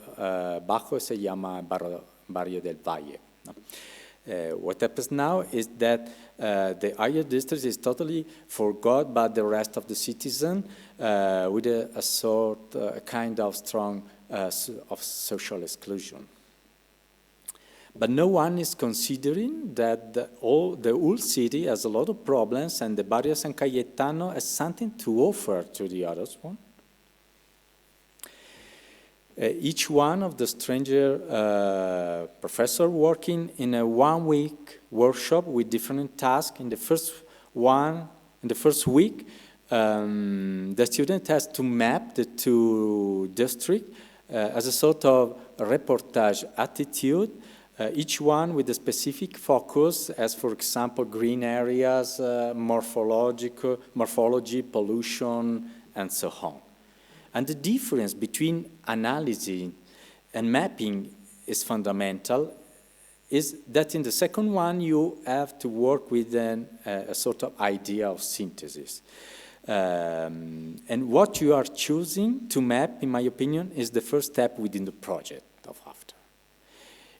B: bajo se llama barrio del Valle. No? What happens now is that the higher district is totally forgot by the rest of the citizen with a sort, a kind of strong of social exclusion. But no one is considering that the whole city has a lot of problems, and the barrio San Cayetano has something to offer to the others one. Each one of the stranger professor working in a 1-week workshop with different tasks. In the first week, the student has to map the 2 districts as a sort of reportage attitude each one with a specific focus, as for example, green areas, morphology, pollution, and so on. And the difference between analysis and mapping is fundamental, is that in the second one you have to work with a sort of idea of synthesis. And what you are choosing to map, in my opinion, is the first step within the project of after.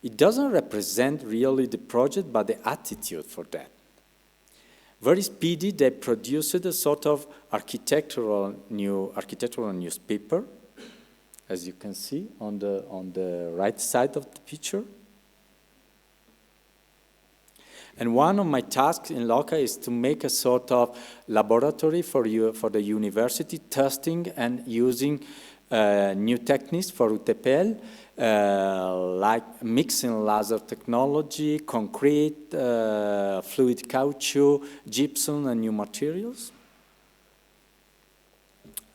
B: It doesn't represent really the project, but the attitude for that. Very speedy, they produced a sort of architectural newspaper, as you can see on the right side of the picture. And one of my tasks in LOCA is to make a sort of laboratory for the university, testing and using new techniques for UTPL, like mixing laser technology, concrete, fluid caoutchouc, gypsum, and new materials.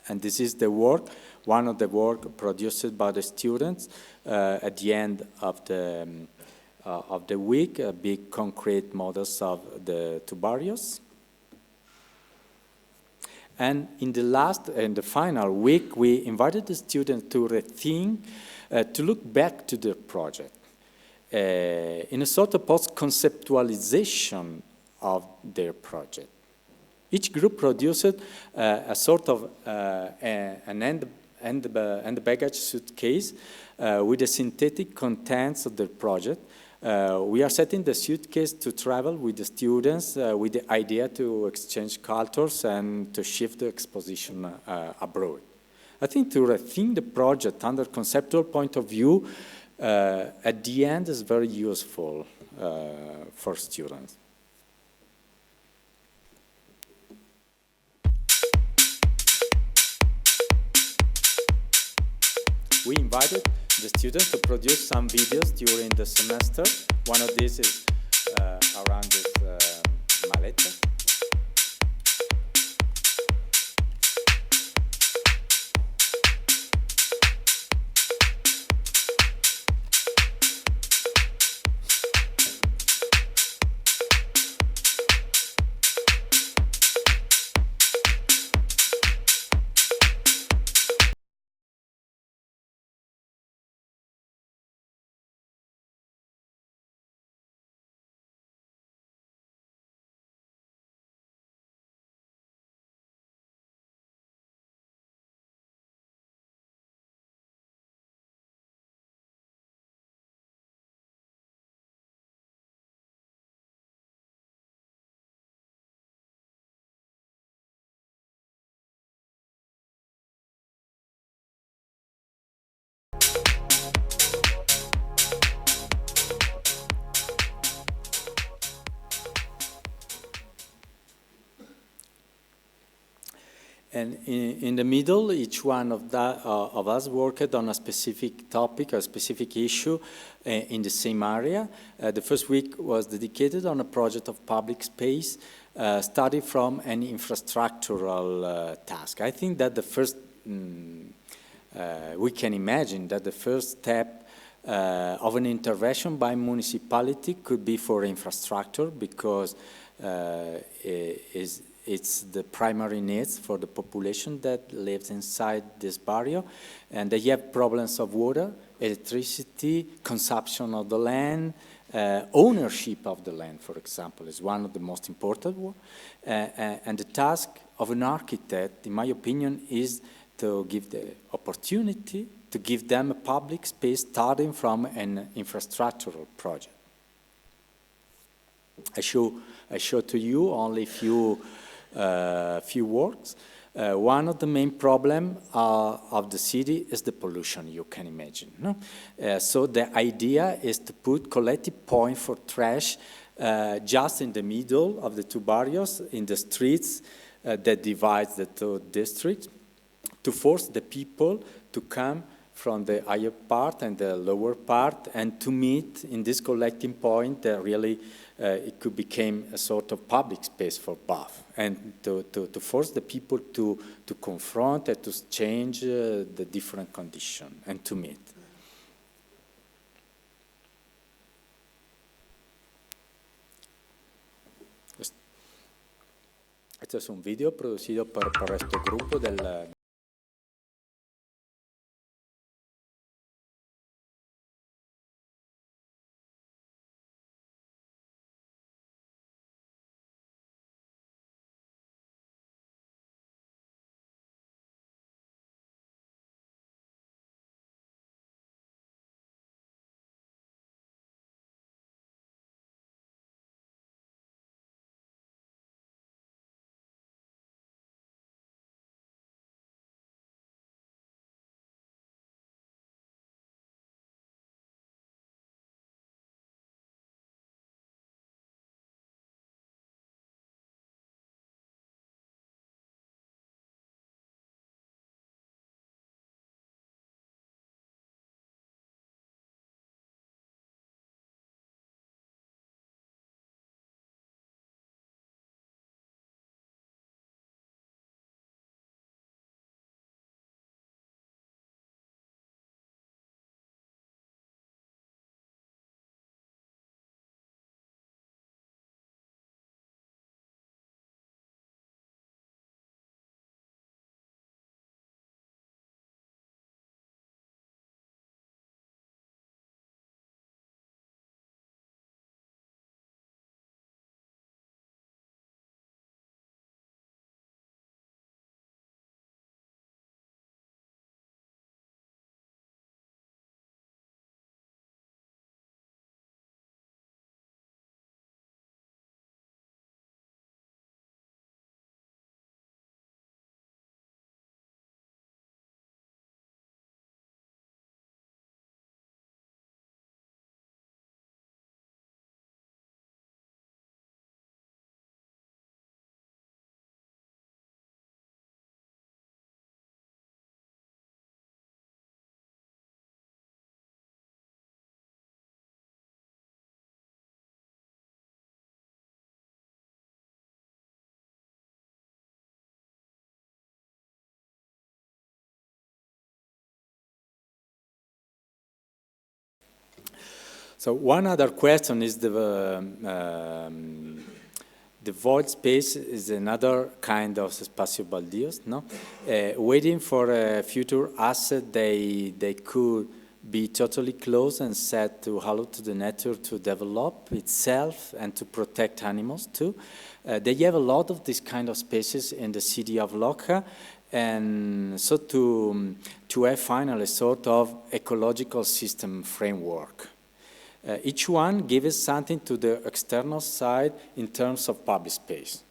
B: And this is the work, one of the work produced by the students at the end of the week, big concrete models of the two barrios. And in the final week, we invited the students to rethink, to look back to the project in a sort of post-conceptualization of their project. Each group produced a sort of an end baggage suitcase with the synthetic contents of the project. We are setting the suitcase to travel with the students with the idea to exchange cultures and to shift the exposition abroad. I think to rethink the project under conceptual point of view at the end is very useful for students. We invited the students to produce some videos during the semester. One of these is around this maleta. And in the middle, each one of us worked on a specific topic, a specific issue in the same area. The first week was dedicated on a project of public space, study from an infrastructural task. I think that the first, we can imagine that the first step of an intervention by municipality could be for infrastructure, because it's the primary needs for the population that lives inside this barrio, and they have problems of water, electricity, consumption of the land, ownership of the land, for example, is one of the most important ones. And the task of an architect, in my opinion, is to give the opportunity to give them a public space starting from an infrastructural project. I show to you only few works. One of the main problems of the city is the pollution, you can imagine. No? So the idea is to put collective point for trash just in the middle of the two barrios, in the streets that divides the two districts, to force the people to come from the higher part and the lower part, and to meet in this collecting point that really it could become a sort of public space for both, and to force the people to confront and to change the different conditions and to meet. Este es un video producido por este grupo del... So one other question is the void space is another kind of spazio baldios, no? Waiting for a future asset, they could be totally closed and set to allow to the nature to develop itself and to protect animals too. They have a lot of these kind of spaces in the city of Lucca, and so to have finally a sort of ecological system framework. Each one gives something to the external side in terms of public space.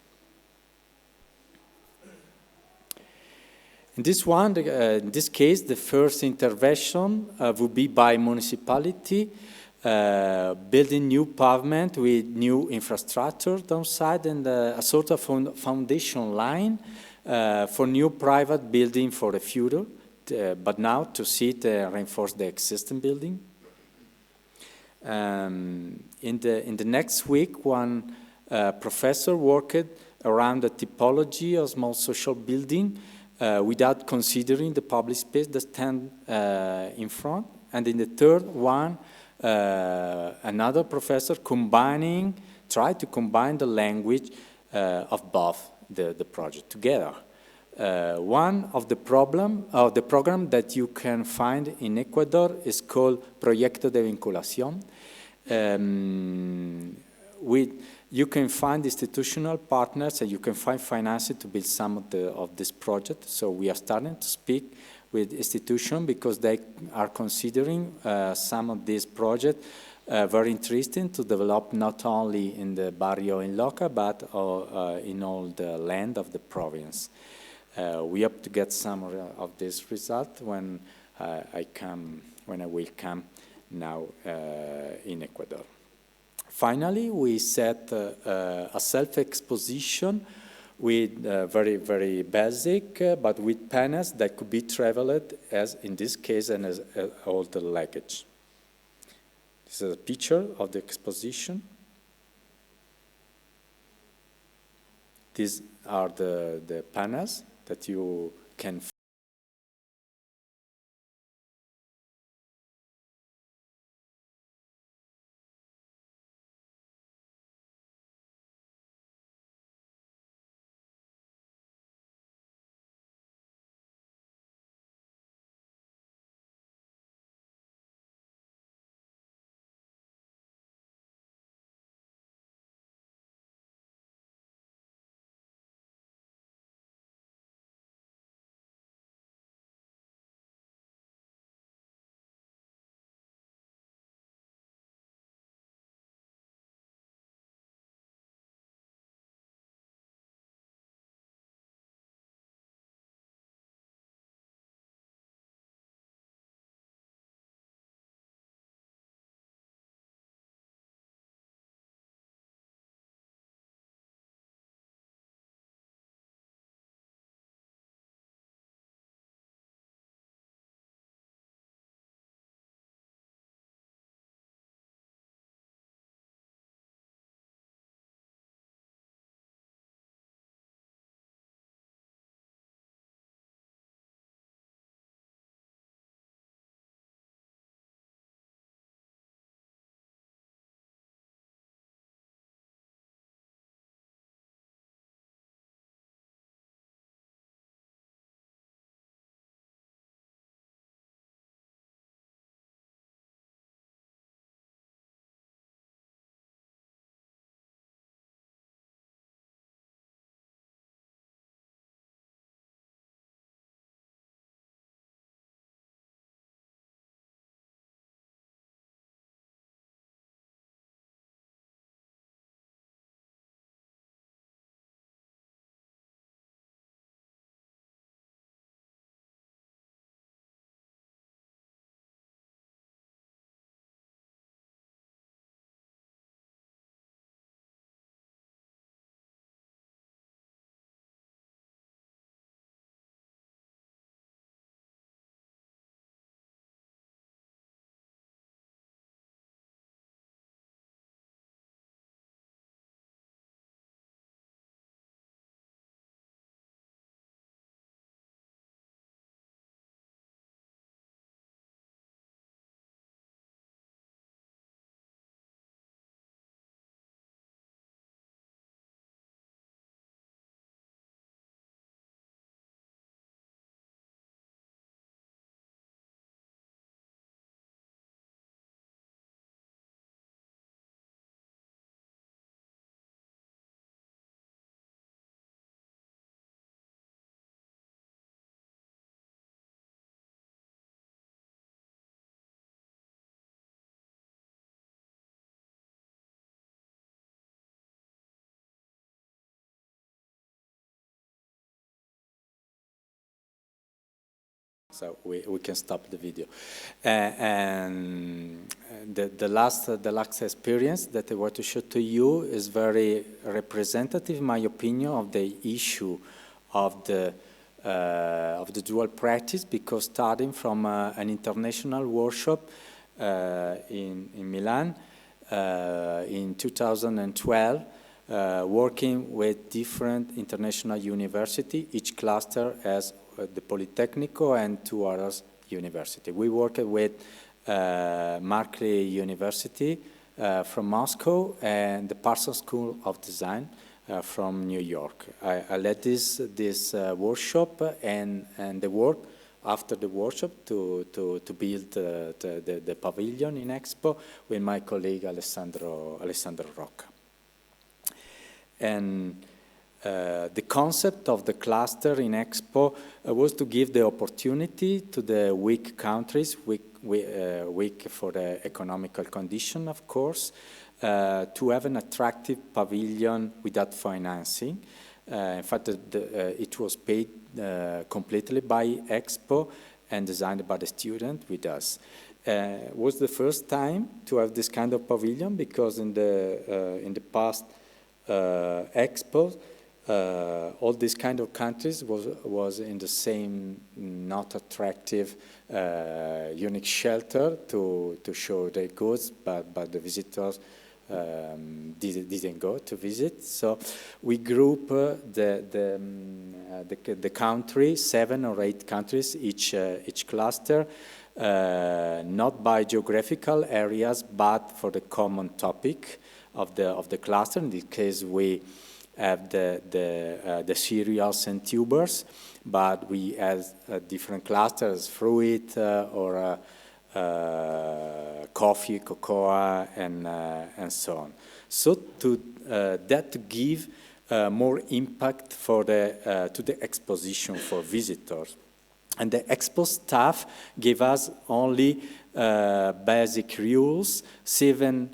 B: In this case, the first intervention would be by municipality, building new pavement with new infrastructure downside and a sort of foundation line for new private building for the future, but now to see it reinforce the existing building. In the next week, one professor worked around the typology of small social building without considering the public space that stand in front. And in the third one, another professor tried to combine the language of both the project together. One of the program that you can find in Ecuador is called Proyectos de Vinculación. You can find institutional partners and you can find financing to build some of this project. So we are starting to speak with institutions because they are considering some of these projects very interesting to develop not only in the barrio in Lucca but in all the land of the province. We hope to get some of this result when I will come now in Ecuador. Finally, we set a self-exposition with very, very basic, but with panels that could be traveled as in this case and as all the luggage. This is a picture of the exposition. These are the panels that you can so we can stop the video. And the last experience that I want to show to you is very representative, in my opinion, of the issue of the dual practice, because starting from an international workshop in Milan in 2012, working with different international universities. Each cluster has the Politecnico and 2 others universities. We worked with Markley University from Moscow and the Parsons School of Design from New York. I led this workshop and the work after the workshop to build the pavilion in Expo with my colleague Alessandro Rocca. And the concept of the cluster in Expo was to give the opportunity to the weak countries, weak for the economical condition, of course, to have an attractive pavilion without financing. In fact, it was paid completely by Expo and designed by the student with us. It was the first time to have this kind of pavilion, because in the past Expos, all these kind of countries was in the same not attractive unique shelter to show their goods, but the visitors didn't go to visit. So we group the country, 7 or 8 countries each cluster, not by geographical areas, but for the common topic of the cluster. In this case, we have the cereals and tubers, but we have different clusters, fruit or coffee, cocoa, and so on. So to give more impact to the exposition for visitors. And the Expo staff gave us only basic rules, 7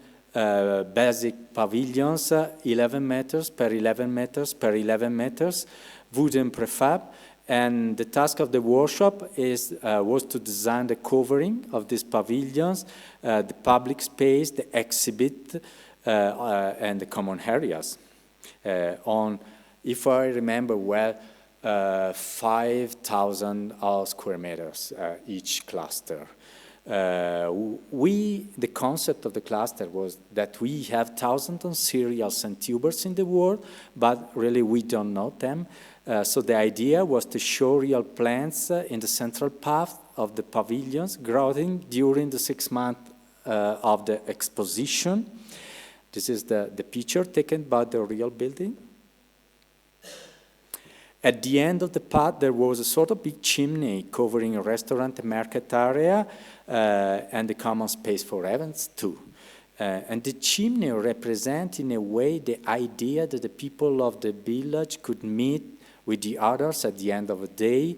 B: basic pavilions, 11 meters per 11 meters per 11 meters, wooden prefab. And the task of the workshop was to design the covering of these pavilions, the public space, the exhibit, and the common areas. If I remember well, 5,000 square meters each cluster. The concept of the cluster was that we have thousands of cereals and tubers in the world, but really we don't know them. So the idea was to show real plants in the central path of the pavilions, growing during the 6 months of the exposition. This is the picture taken by the Oriol building. At the end of the path, there was a sort of big chimney covering a restaurant and market area and the common space for events too. And the chimney represents in a way the idea that the people of the village could meet with the others at the end of the day,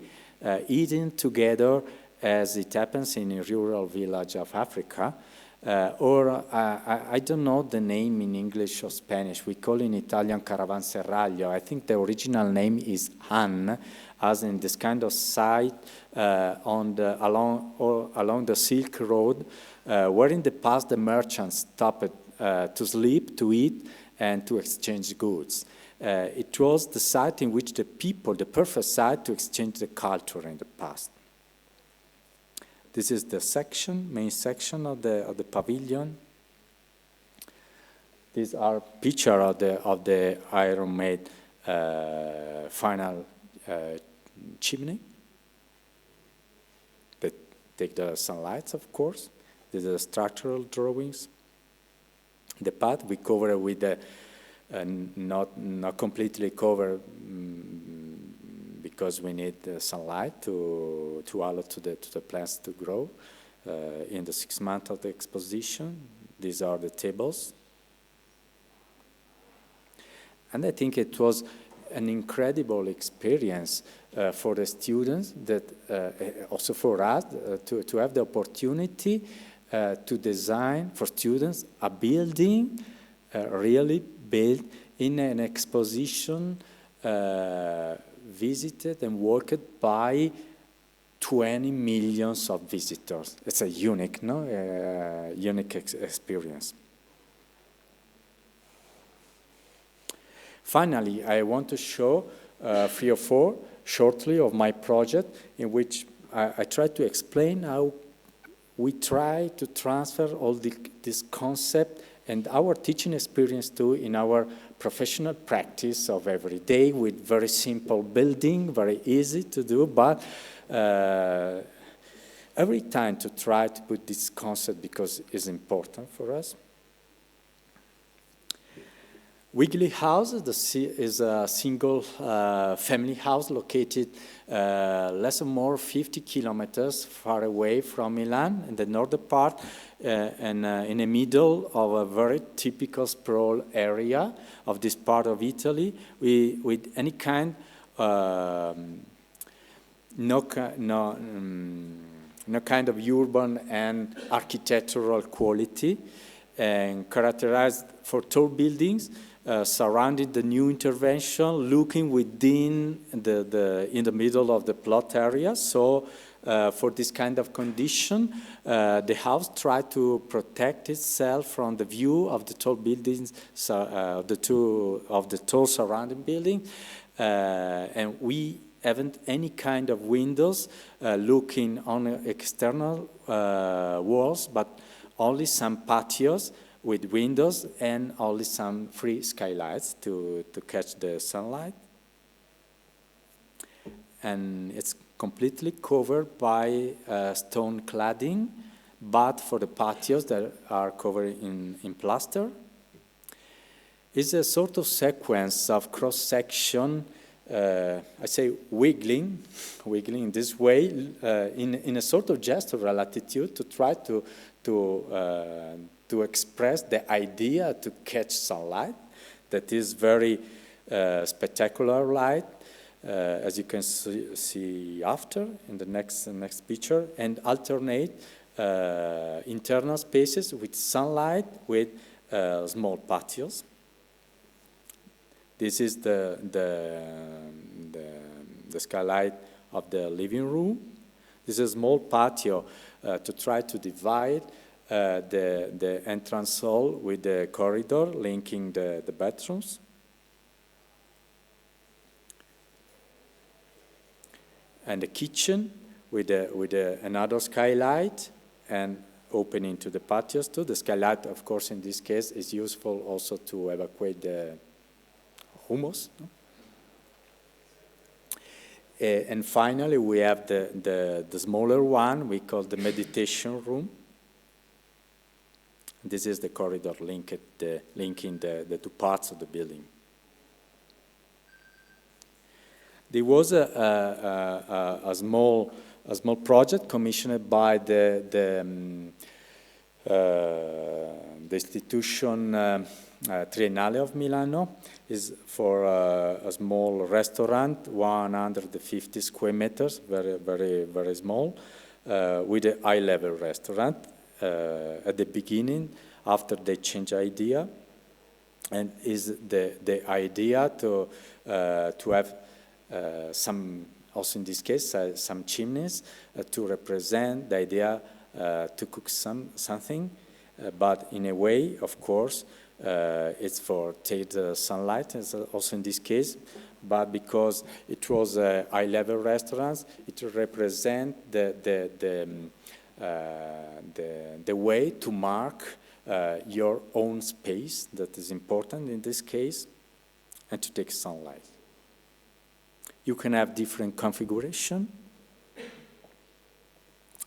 B: eating together as it happens in a rural village of Africa. I don't know the name in English or Spanish. We call in Italian caravanserraglio. I think the original name is Han, as in this kind of site along the Silk Road, where in the past the merchants stopped to sleep, to eat, and to exchange goods. It was the site in which the perfect site to exchange the culture in the past. This is the main section of the pavilion. These are pictures of the iron-made final chimney. They take the sunlight, of course. These are the structural drawings. The path we cover with the not completely covered because we need sunlight to allow to the plants to grow in the 6 months of the exposition. These are the tables. And I think it was an incredible experience for the students, that also for us, to have the opportunity to design for students a building really built in an exposition visited and worked by 20 million of visitors. It's a unique, no? Unique experience. Finally, I want to show 3 or 4 shortly of my project in which I try to explain how we try to transfer all this concept and our teaching experience too in our professional practice of every day with very simple building, very easy to do, but every time to try to put this concept because it's important for us. Wiggly House is a single family house located less or more 50 kilometers far away from Milan in the northern part and in the middle of a very typical sprawl area of this part of Italy with any kind no kind of urban and architectural quality and characterized for tall buildings surrounding the new intervention, looking within in the middle of the plot area. So for this kind of condition, the house tried to protect itself from the view of the tall buildings, of the tall surrounding building, and we haven't any kind of windows looking on external walls, but only some patios with windows and only some free skylights to catch the sunlight. And it's completely covered by stone cladding, but for the patios that are covered in plaster. It's a sort of sequence of cross-section, I say wiggling in this way, in a sort of gesture of latitude to try to express the idea to catch sunlight that is very spectacular light, as you can see after in the next picture, and alternate internal spaces with sunlight with small patios. This is the skylight of the living room. This is a small patio to try to divide the entrance hall with the corridor linking the bedrooms. And the kitchen with another skylight and opening to the patios too. The skylight, of course, in this case is useful also to evacuate the humus. No? And finally, we have the smaller one we call the meditation room. This is the corridor linking the two parts of the building. There was a small project commissioned by the institution Triennale of Milano. Is for a small restaurant, 150 square meters, very small, with a high-level restaurant. At the beginning, after they change idea, and is the idea to have some, also in this case, some chimneys to represent the idea to cook something, but in a way, of course, it's for take the sunlight, as also in this case, but because it was a high-level restaurant, it represents the way to mark your own space, that is important in this case, and to take sunlight. You can have different configuration.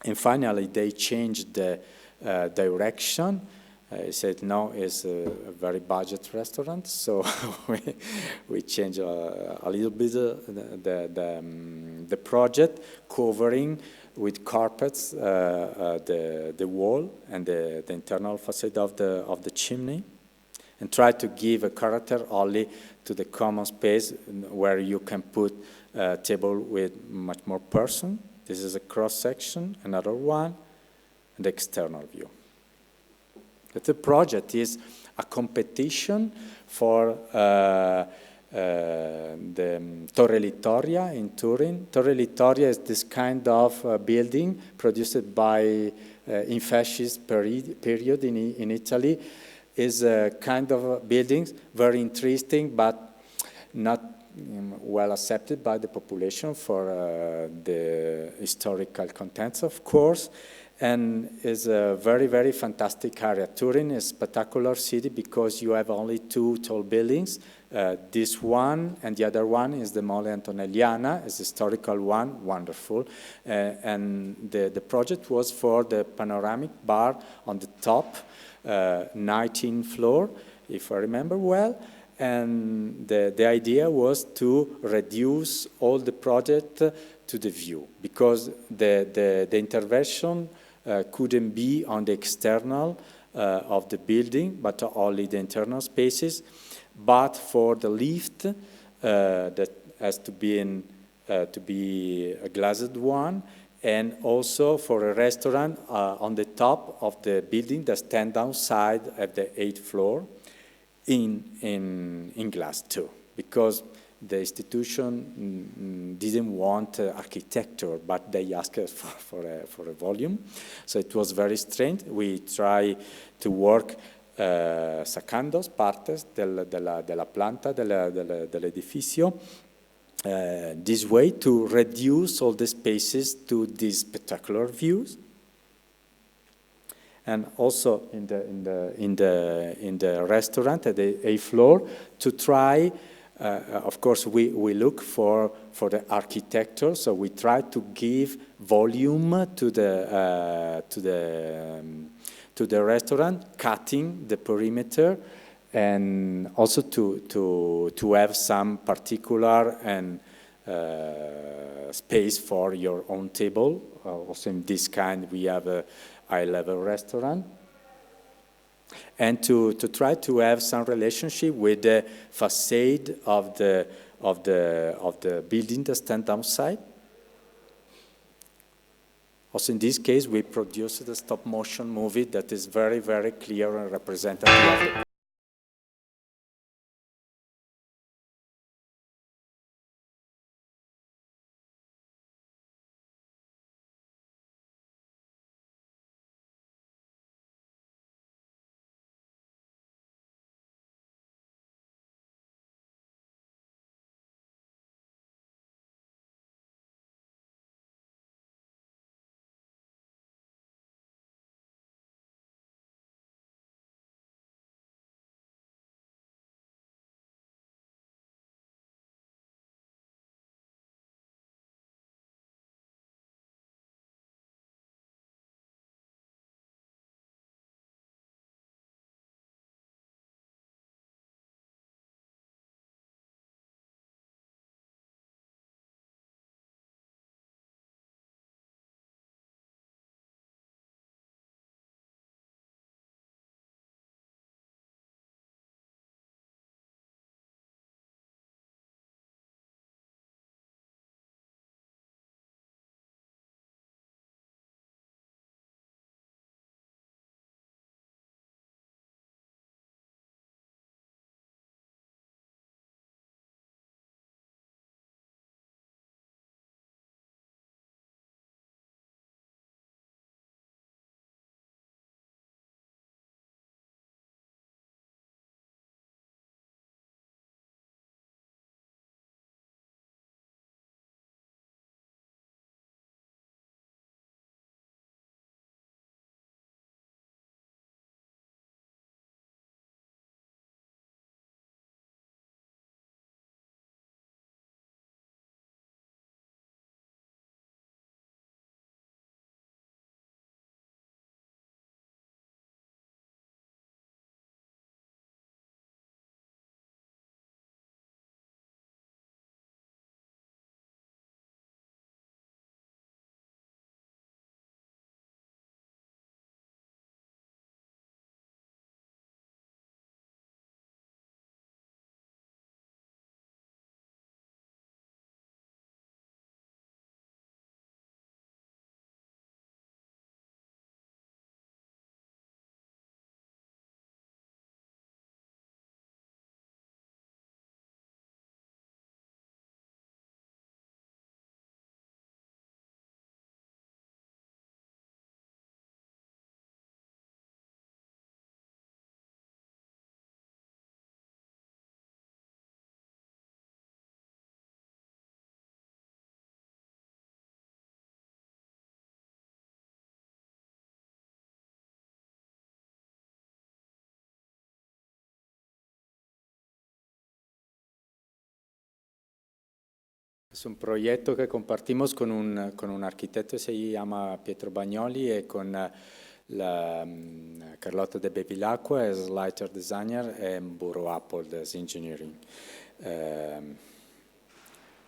B: And finally, they changed the direction. He said, no, it's a very budget restaurant, so we changed a little bit the project, covering with carpets the wall and the internal facade of the chimney, and try to give a character only to the common space where you can put a table with much more person. This is a cross section, another one, and the external view. The project is a competition for Torre Littoria in Turin. Torre Littoria is this kind of building produced by in fascist period in Italy. Is a kind of buildings very interesting, but not well accepted by the population for the historical contents, of course, and is a very, very fantastic area. Turin is a spectacular city because you have only two tall buildings. This one and the other one is the Mole Antonelliana, is a historical one, wonderful. And the project was for the panoramic bar on the top, 19th floor, if I remember well. And the idea was to reduce all the project to the view, because the intervention couldn't be on the external of the building, but only the internal spaces. But for the lift, that has to be a glazed one, and also for a restaurant on the top of the building that stand outside at the 8th floor in glass too, because the institution didn't want architecture, but they asked us for a volume. So it was very strange. We try to work sacando partes della planta dell'edificio, this way to reduce all the spaces to these spectacular views. And also in the restaurant at the 8th floor to try. Of course, we look for the architecture, so we try to give volume to the restaurant, cutting the perimeter, and also to have some particular and space for your own table. Also in this kind, we have a high-level restaurant. And to try to have some relationship with the facade of the building that stand outside. Also in this case, we produced a stop-motion movie that is very, very clear and representative of the Es un proyecto que compartimos con un arquitecto que se llama Pietro Bagnoli y con la Carlotta de Bevilacqua, es lighter designer, y Burro Apple, es engineering.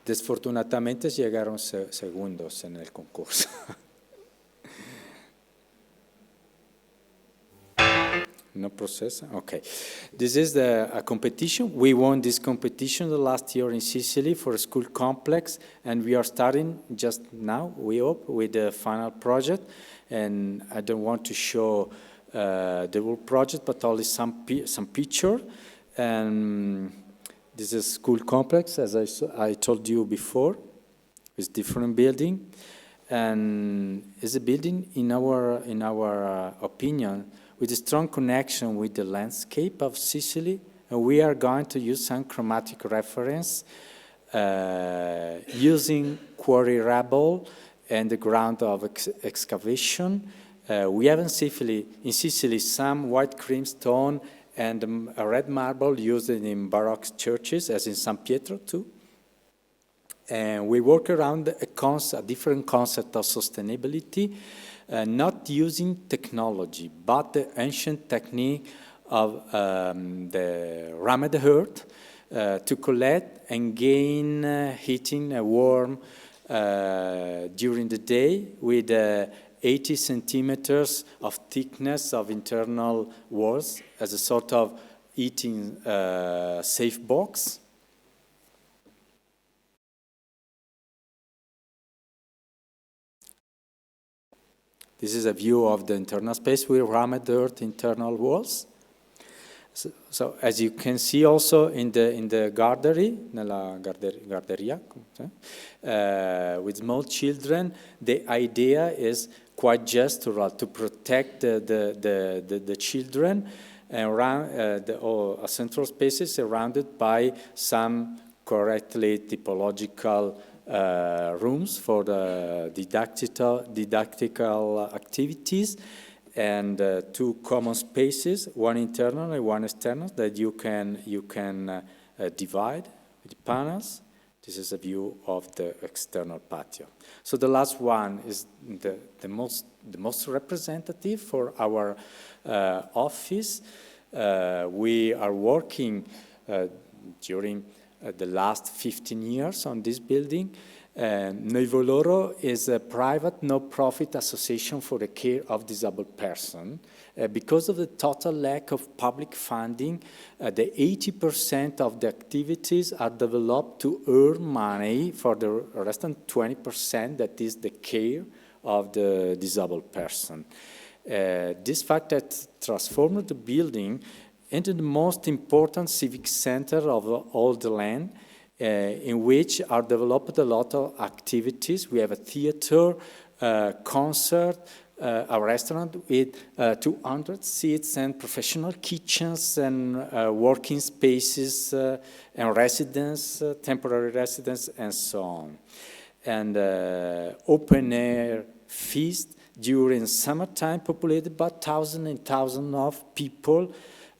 B: Desfortunadamente llegaron segundos en el concurso. No process? Okay. This is a competition. We won this competition the last year in Sicily for a school complex, and we are starting just now, we hope, with the final project. And I don't want to show the whole project, but only some picture. And this is a school complex, as I told you before, with different building. And it's a building, in our opinion, with a strong connection with the landscape of Sicily, and we are going to use some chromatic reference using quarry rubble and the ground of excavation. We have in Sicily some white cream stone and a red marble used in Baroque churches, as in San Pietro too. And we work around a different concept of sustainability, not using technology, but the ancient technique of the rammed earth to collect and gain heating warm during the day with 80 centimeters of thickness of internal walls as a sort of heating safe box. This is a view of the internal space with rammed earth internal walls. So as you can see also in the gardery, nella garderia, with small children, the idea is quite gestural to protect the children around a central space is surrounded by some correctly typological rooms for the didactical activities, and two common spaces, one internal and one external, that you can divide with panels. This is a view of the external patio. So the last one is the most representative for our office. We are working during the last 15 years on this building. Noi Voloro is a private no-profit association for the care of disabled persons. Because of the total lack of public funding, the 80% of the activities are developed to earn money for the rest of 20%, that is the care of the disabled person. This fact that transformed the building into the most important civic center of all the land, in which are developed a lot of activities. We have a theater, concert, a restaurant with 200 seats and professional kitchens and working spaces and residence, temporary residence, and so on. And open air feast during summertime populated by thousands and thousands of people.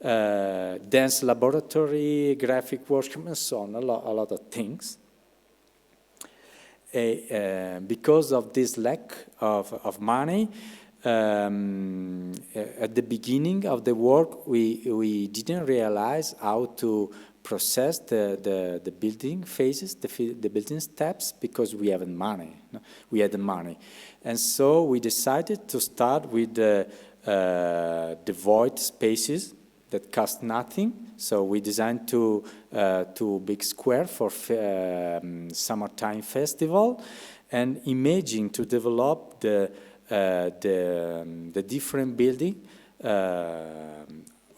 B: Dance laboratory, graphic workshop, and so on, a lot of things. Because of this lack of money, at the beginning of the work, we didn't realize how to process the building phases, the building steps, because we haven't money. No? We had the money. And so we decided to start with the void spaces that cost nothing. So we designed two big square for summertime festival, and imagine to develop the different building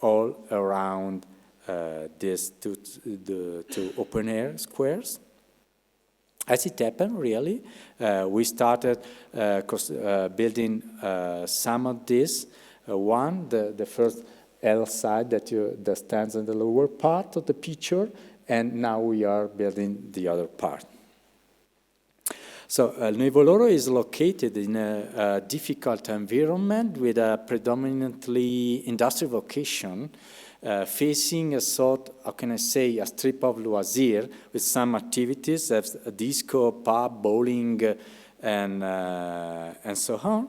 B: all around these two open air squares. As it happened, really, we started building some of this. The first L side that stands in the lower part of the picture, and now we are building the other part. So Nuevo is located in a difficult environment with a predominantly industrial vocation, facing a sort, how can I say, a strip of Loisir with some activities as a disco, pub, bowling, and so on.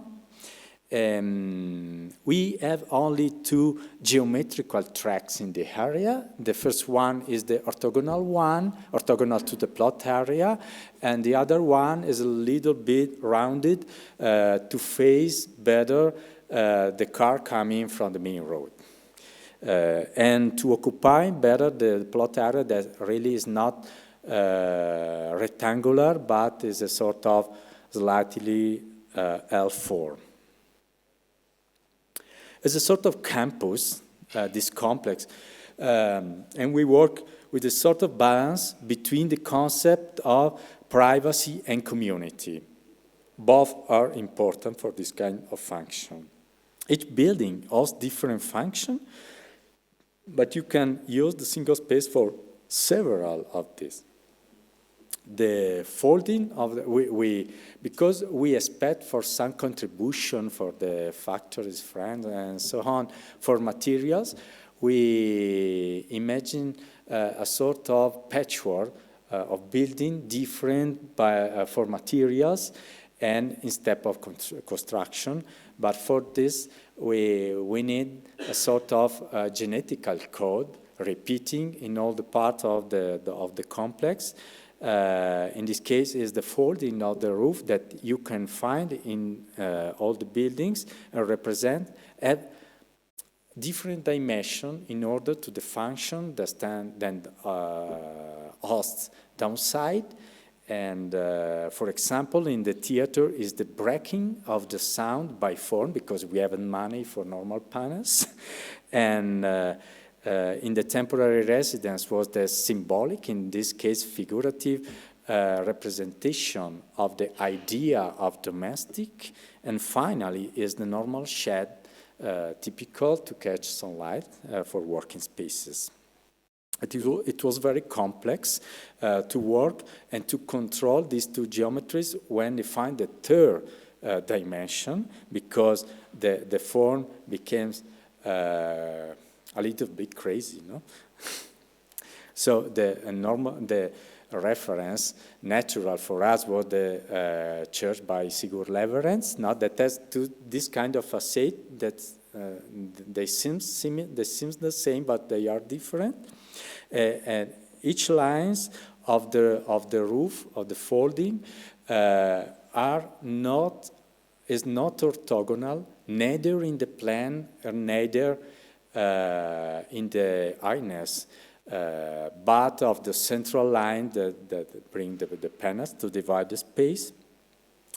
B: We have only 2 geometrical tracks in the area. The first one is the orthogonal one, orthogonal to the plot area, and the other one is a little bit rounded to face better the car coming from the main road. And to occupy better the plot area that really is not rectangular, but is a sort of slightly L form. It's a sort of campus, this complex, and we work with a sort of balance between the concept of privacy and community. Both are important for this kind of function. Each building has different function, but you can use the single space for several of these. The folding of the, because we expect for some contribution for the factories, friends, and so on, for materials, we imagine a sort of patchwork of building different for materials and instead of construction. But for this, we need a sort of genetical code repeating in all the parts of the complex. In this case is the folding of the roof that you can find in all the buildings and represent at different dimension in order to the function that hosts downside. And for example, in the theater is the breaking of the sound by form because we haven't money for normal panels. And in the temporary residence was the symbolic, in this case figurative, representation of the idea of domestic. And finally is the normal shed, typical to catch sunlight for working spaces. It was very complex to work and to control these 2 geometries when they find the 3rd dimension, because the form becomes a little bit crazy, no? So the reference natural for us was the church by Sigurd Leverens, not that has this kind of facade that they seem the same, but they are different. And each lines of the roof of the folding is not orthogonal, neither in the plan or neither in the highness, but of the central line that bring the panels to divide the space.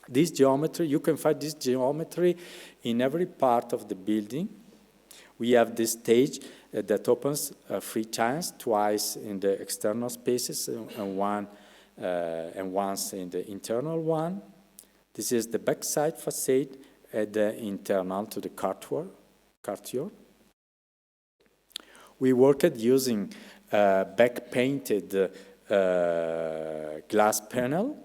B: This geometry, you can find this geometry in every part of the building. We have this stage that opens 3 times, twice in the external spaces and once in the internal one. This is the backside facade at the internal to the courtyard. We worked using back-painted glass panel.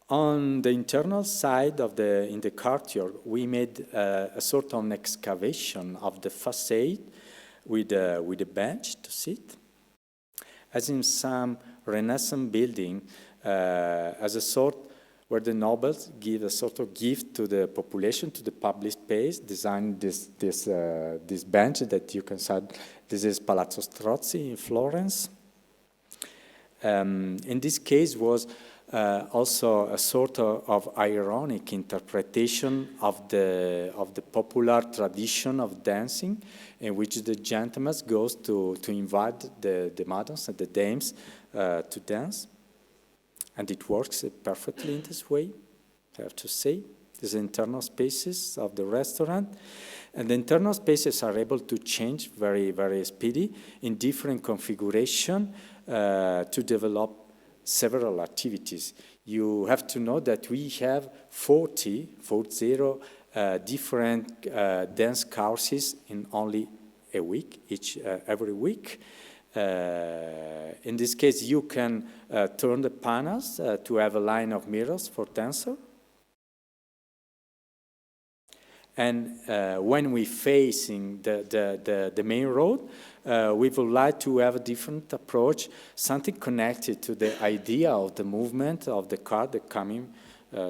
B: On the internal side in the courtyard, we made a sort of excavation of the facade with a bench to sit. As in some Renaissance building, as a sort where the nobles give a sort of gift to the population, to the public space, design this bench that you can see. This is Palazzo Strozzi in Florence. In this case was also a sort of ironic interpretation of the popular tradition of dancing, in which the gentleman goes to invite the madams and the dames to dance. And it works perfectly in this way, I have to say. These internal spaces of the restaurant. And the internal spaces are able to change very, very speedy in different configuration to develop several activities. You have to know that we have 40 different dance courses in only a week, every week. In this case, you can turn the panels to have a line of mirrors for tensor. And when we're facing the main road, we would like to have a different approach, something connected to the idea of the movement of the car that coming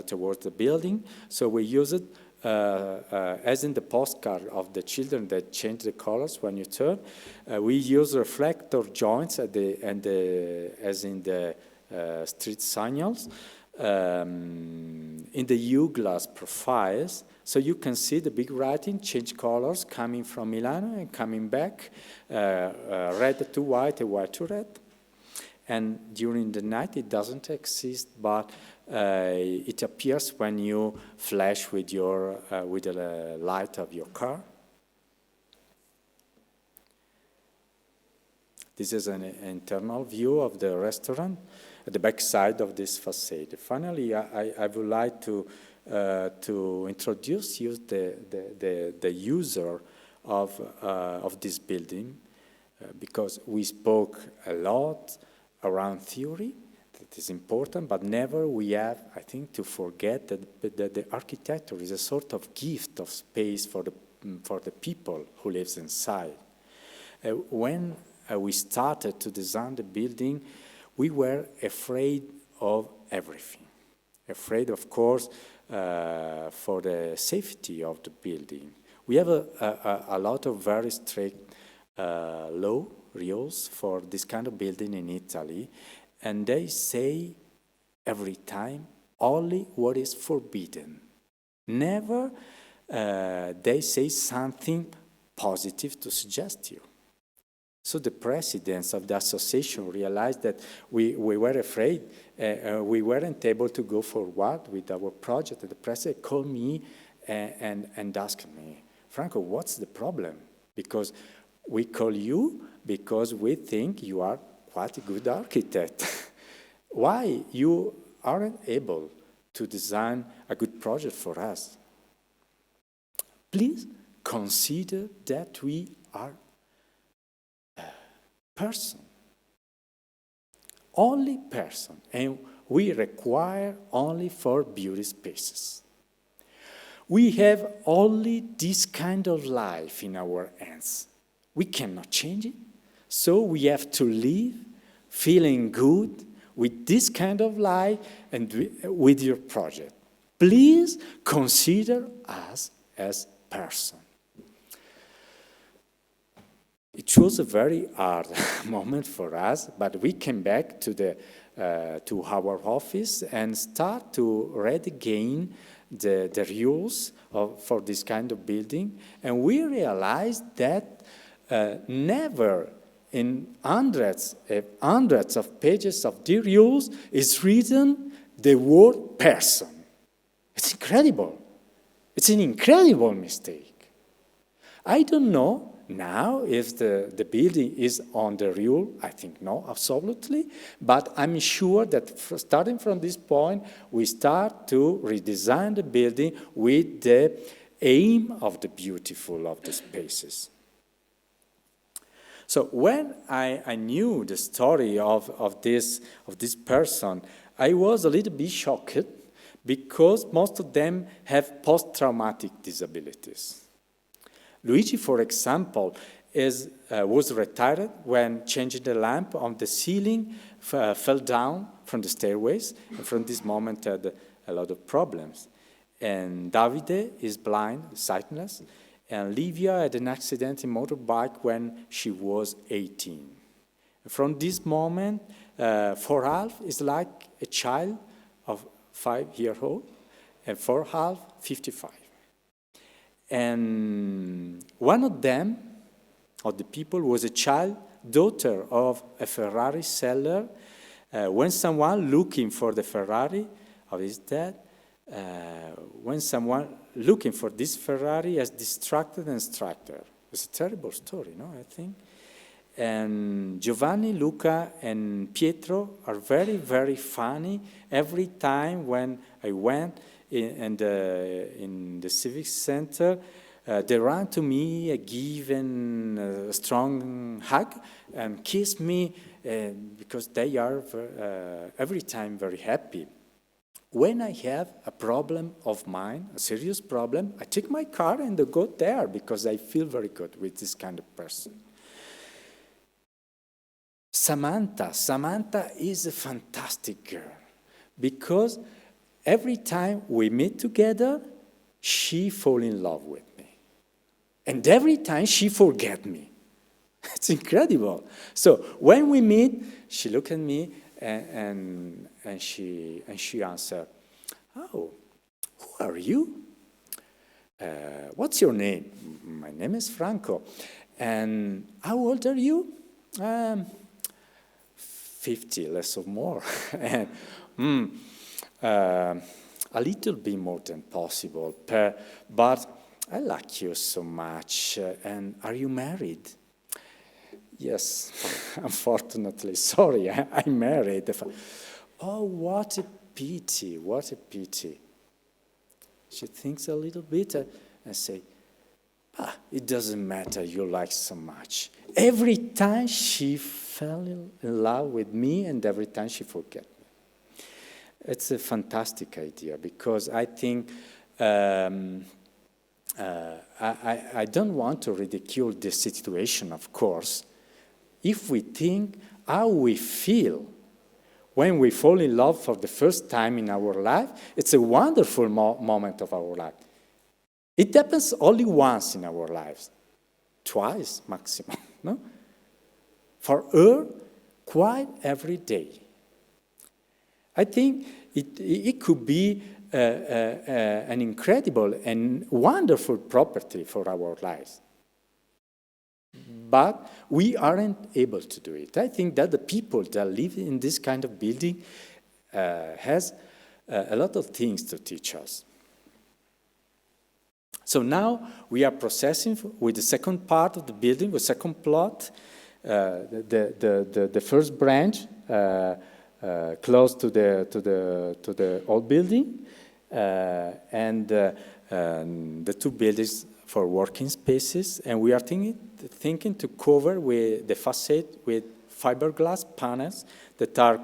B: towards the building. So we use it as in the postcard of the children that change the colors when you turn. We use reflector joints as in the street signals. In the U-glass profiles, so you can see the big writing change colors coming from Milano and coming back, red to white and white to red. And during the night it doesn't exist, but it appears when you flash with the light of your car. This is an internal view of the restaurant at the back side of this facade. Finally, I would like to introduce you the user of this building, because we spoke a lot around theory. That is important, but never we have, I think, to forget that the architecture is a sort of gift of space for the people who lives inside. When we started to design the building, we were afraid of everything. Afraid, of course, for the safety of the building. We have a lot of very strict rules for this kind of building in Italy, and they say every time only what is forbidden. Never they say something positive to suggest you. So the presidents of the association realized that we were afraid, we weren't able to go forward with our project. The president called me and asked me, Franco, what's the problem? Because we call you because we think you are quite a good architect. Why you aren't able to design a good project for us? Please consider that we are person, only person, and we require only for beauty spaces. We have only this kind of life in our hands. We cannot change it, so we have to live feeling good with this kind of life and with your project. Please consider us as person. It was a very hard moment for us, but we came back to our office and start to read again the rules for this kind of building, and we realized that never in hundreds of pages of the rules is written the word person. It's incredible. It's an incredible mistake. I don't know now if the building is on the rule. I think no, absolutely. But I'm sure that starting from this point, we start to redesign the building with the aim of the beautiful of the spaces. So when I knew the story of this person, I was a little bit shocked because most of them have post-traumatic disabilities. Luigi, for example, was retired when changing the lamp on the ceiling, fell down from the stairways, and from this moment had a lot of problems. And Davide is blind, sightless, and Livia had an accident in motorbike when she was 18. From this moment, for Alf is like a child of 5-year-old, and for Alf, 55. And one of them, of the people, was a child, daughter of a Ferrari seller. When someone looking for the Ferrari of his dad, when someone looking for this Ferrari has distracted and struck her. It's a terrible story, no, I think. And Giovanni, Luca, and Pietro are very, very funny. Every time when I went in the Civic Center, they ran to me, given a strong hug, and kissed me because they are every time very happy. When I have a problem of mine, a serious problem, I take my car and I go there because I feel very good with this kind of person. Samantha is a fantastic girl because every time we meet together, she falls in love with me. And every time she forgets me. It's incredible. So when we meet, she looks at me and she answers, "Oh, who are you? What's your name?" "My name is Franco." "And how old are you?" 50, less or more. And, a little bit more than possible, but I like you so much. And are you married? Yes, unfortunately. Sorry, I'm married. Oh, what a pity, what a pity. She thinks a little bit and say, it doesn't matter, you like so much. Every time she fell in love with me and every time she forget me. It's a fantastic idea because I think I don't want to ridicule this situation, of course. If we think how we feel when we fall in love for the first time in our life, it's a wonderful moment of our life. It happens only once in our lives, twice maximum, no? For her, quite every day. I think it could be an incredible and wonderful property for our lives. But we aren't able to do it. I think that the people that live in this kind of building has a lot of things to teach us. So now we are processing with the second part of the building, the second plot, the first branch close to the old building, and the two buildings for working spaces. And we are thinking to cover with the facade with fiberglass panels that are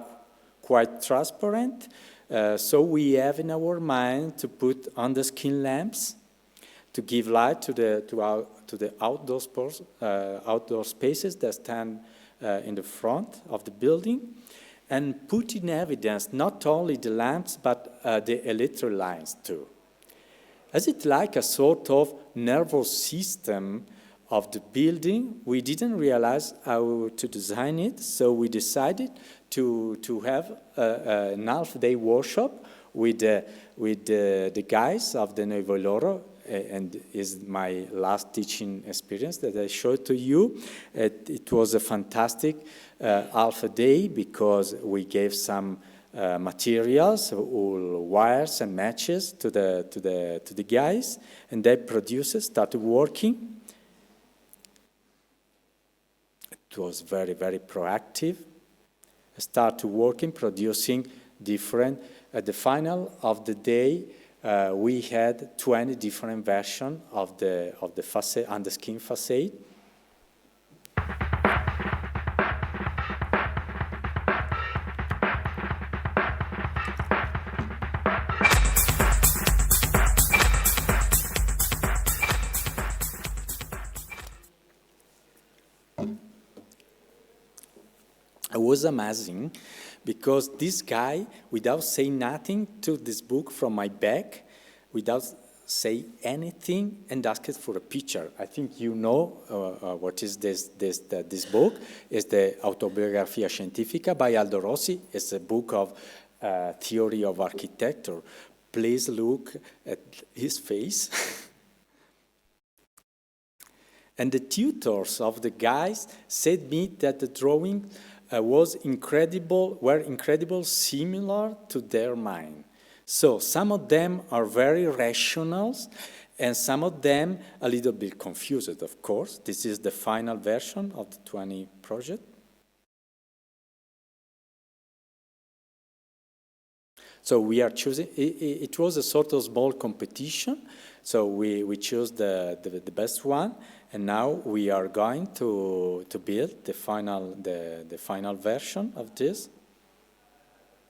B: quite transparent. So we have in our mind to put on-the-skin lamps to give light to the outdoor spaces that stand in the front of the building, and put in evidence not only the lamps but the electric lines too. As it's like a sort of nervous system of the building, we didn't realize how to design it, so we decided to have an half-day workshop with the guys of the Nuevo Loro, and is my last teaching experience that I showed to you. It was a fantastic half a day because we gave some materials, all wires and matches to the guys, and they started working. It was very, very proactive. Started working, producing different. At the final of the day, we had 20 different versions of the facade, on the skin facade. It was amazing because this guy, without saying nothing, took this book from my bag, without saying anything, and asked for a picture. I think you know what is this book. It's the Autobiografia Scientifica by Aldo Rossi. It's a book of theory of architecture. Please look at his face. And the tutors of the guys said me that the drawing were incredible similar to their mind. So some of them are very rational, and some of them a little bit confused, of course. This is the final version of the 20 project. So we are choosing, it was a sort of small competition So we choose the best one, and now we are going to build the final version of this.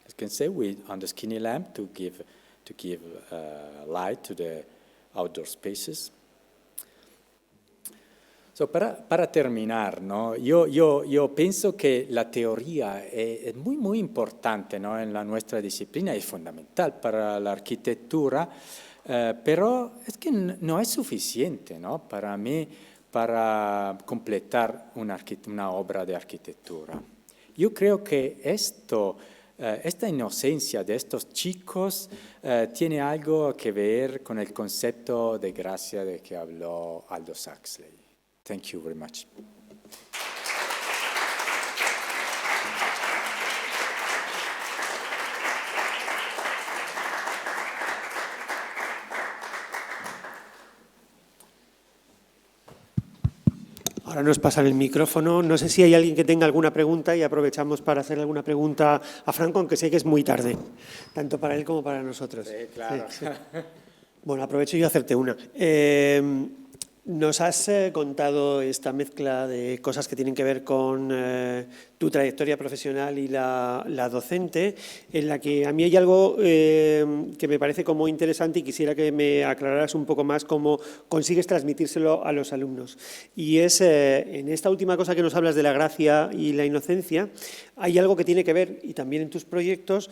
B: You can say on the skinny lamp to give light to the outdoor spaces. So para terminar, ¿no? Yo pienso que la teoría es muy importante, ¿no? En nuestra disciplina, es fundamental para la arquitectura, pero es que no es suficiente, ¿no? Para mí, para completar una obra de arquitectura. Yo creo que esta inocencia de estos chicos tiene algo que ver con el concepto de gracia de que habló Aldous Huxley. Thank you very much.
A: Ahora nos pasan el micrófono. No sé si hay alguien que tenga alguna pregunta y aprovechamos para hacer alguna pregunta a Franco, aunque sé que es muy tarde, tanto para él como para nosotros.
B: Sí, claro.
A: Sí. Bueno, aprovecho yo a hacerte una. Nos has contado esta mezcla de cosas que tienen que ver con tu trayectoria profesional y la docente, en la que a mí hay algo que me parece como interesante y quisiera que me aclararas un poco más cómo consigues transmitírselo a los alumnos. Y es, en esta última cosa que nos hablas de la gracia y la inocencia, hay algo que tiene que ver, y también en tus proyectos,